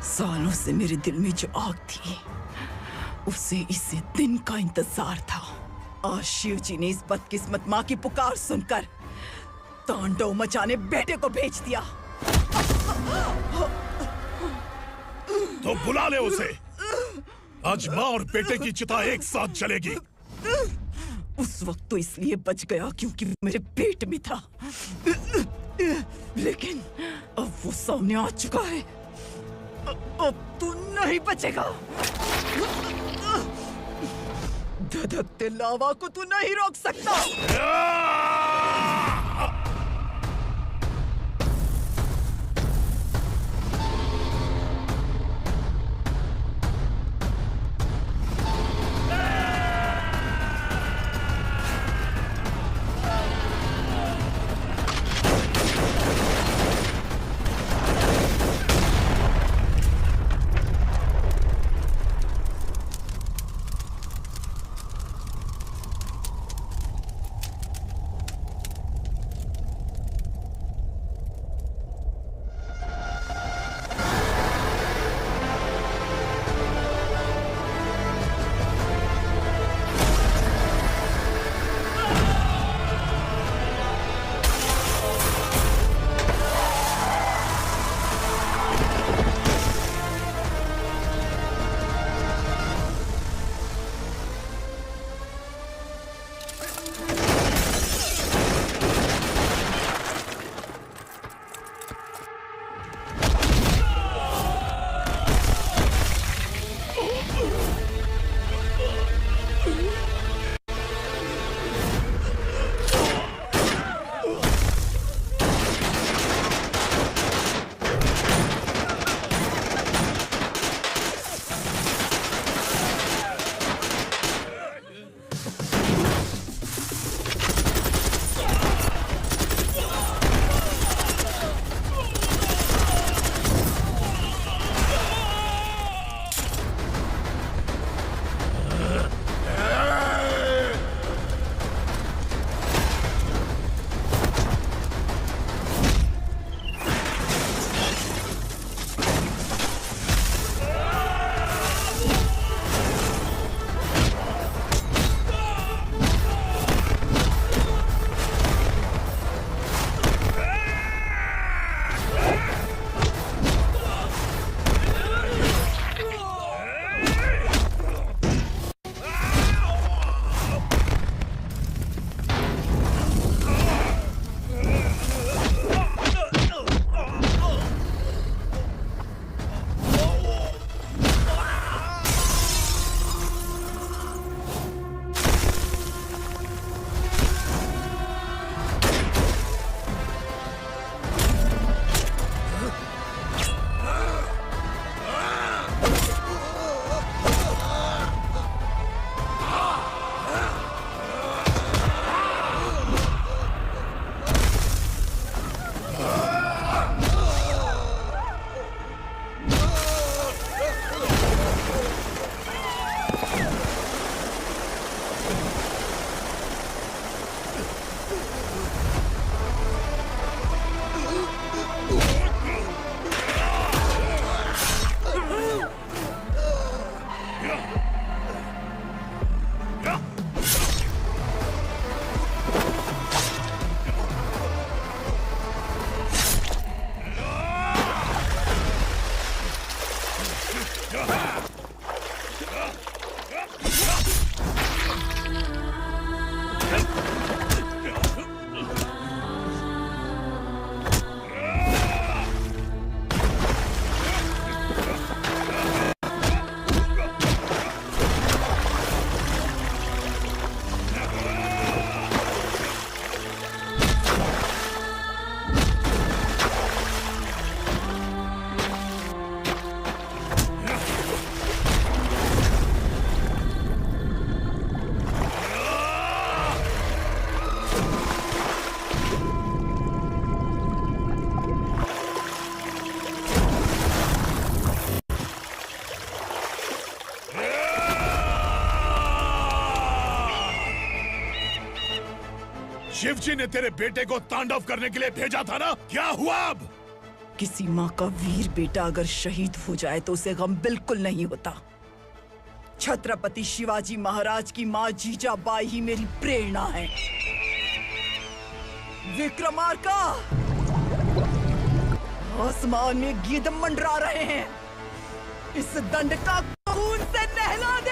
सालों से मेरे दिल में जो आग थी, उसे इसी दिन का इंतजार था। आज शिव जी ने इस बदकिस्मत माँ की पुकार सुनकर तांडव मचाने बेटे को भेज दिया। तो बुला ले उसे। आज माँ और बेटे की चिता एक साथ जलेगी। उस वक्त तो इसलिए बच गया क्योंकि वो मेरे पेट में था, लेकिन अब वो सामने आ चुका है। अब तू नहीं बचेगा। धधकते लावा को तू नहीं रोक सकता। शिवजी ने तेरे बेटे को तांडव करने के लिए भेजा था ना, क्या हुआ अब? किसी माँ का वीर बेटा अगर शहीद हो जाए तो उसे गम बिल्कुल नहीं होता। छत्रपति शिवाजी महाराज की माँ जीजाबाई ही मेरी प्रेरणा है। विक्रमार्का, आसमान में गिद्ध मंडरा रहे हैं। इस दंड का खून से नहला दे।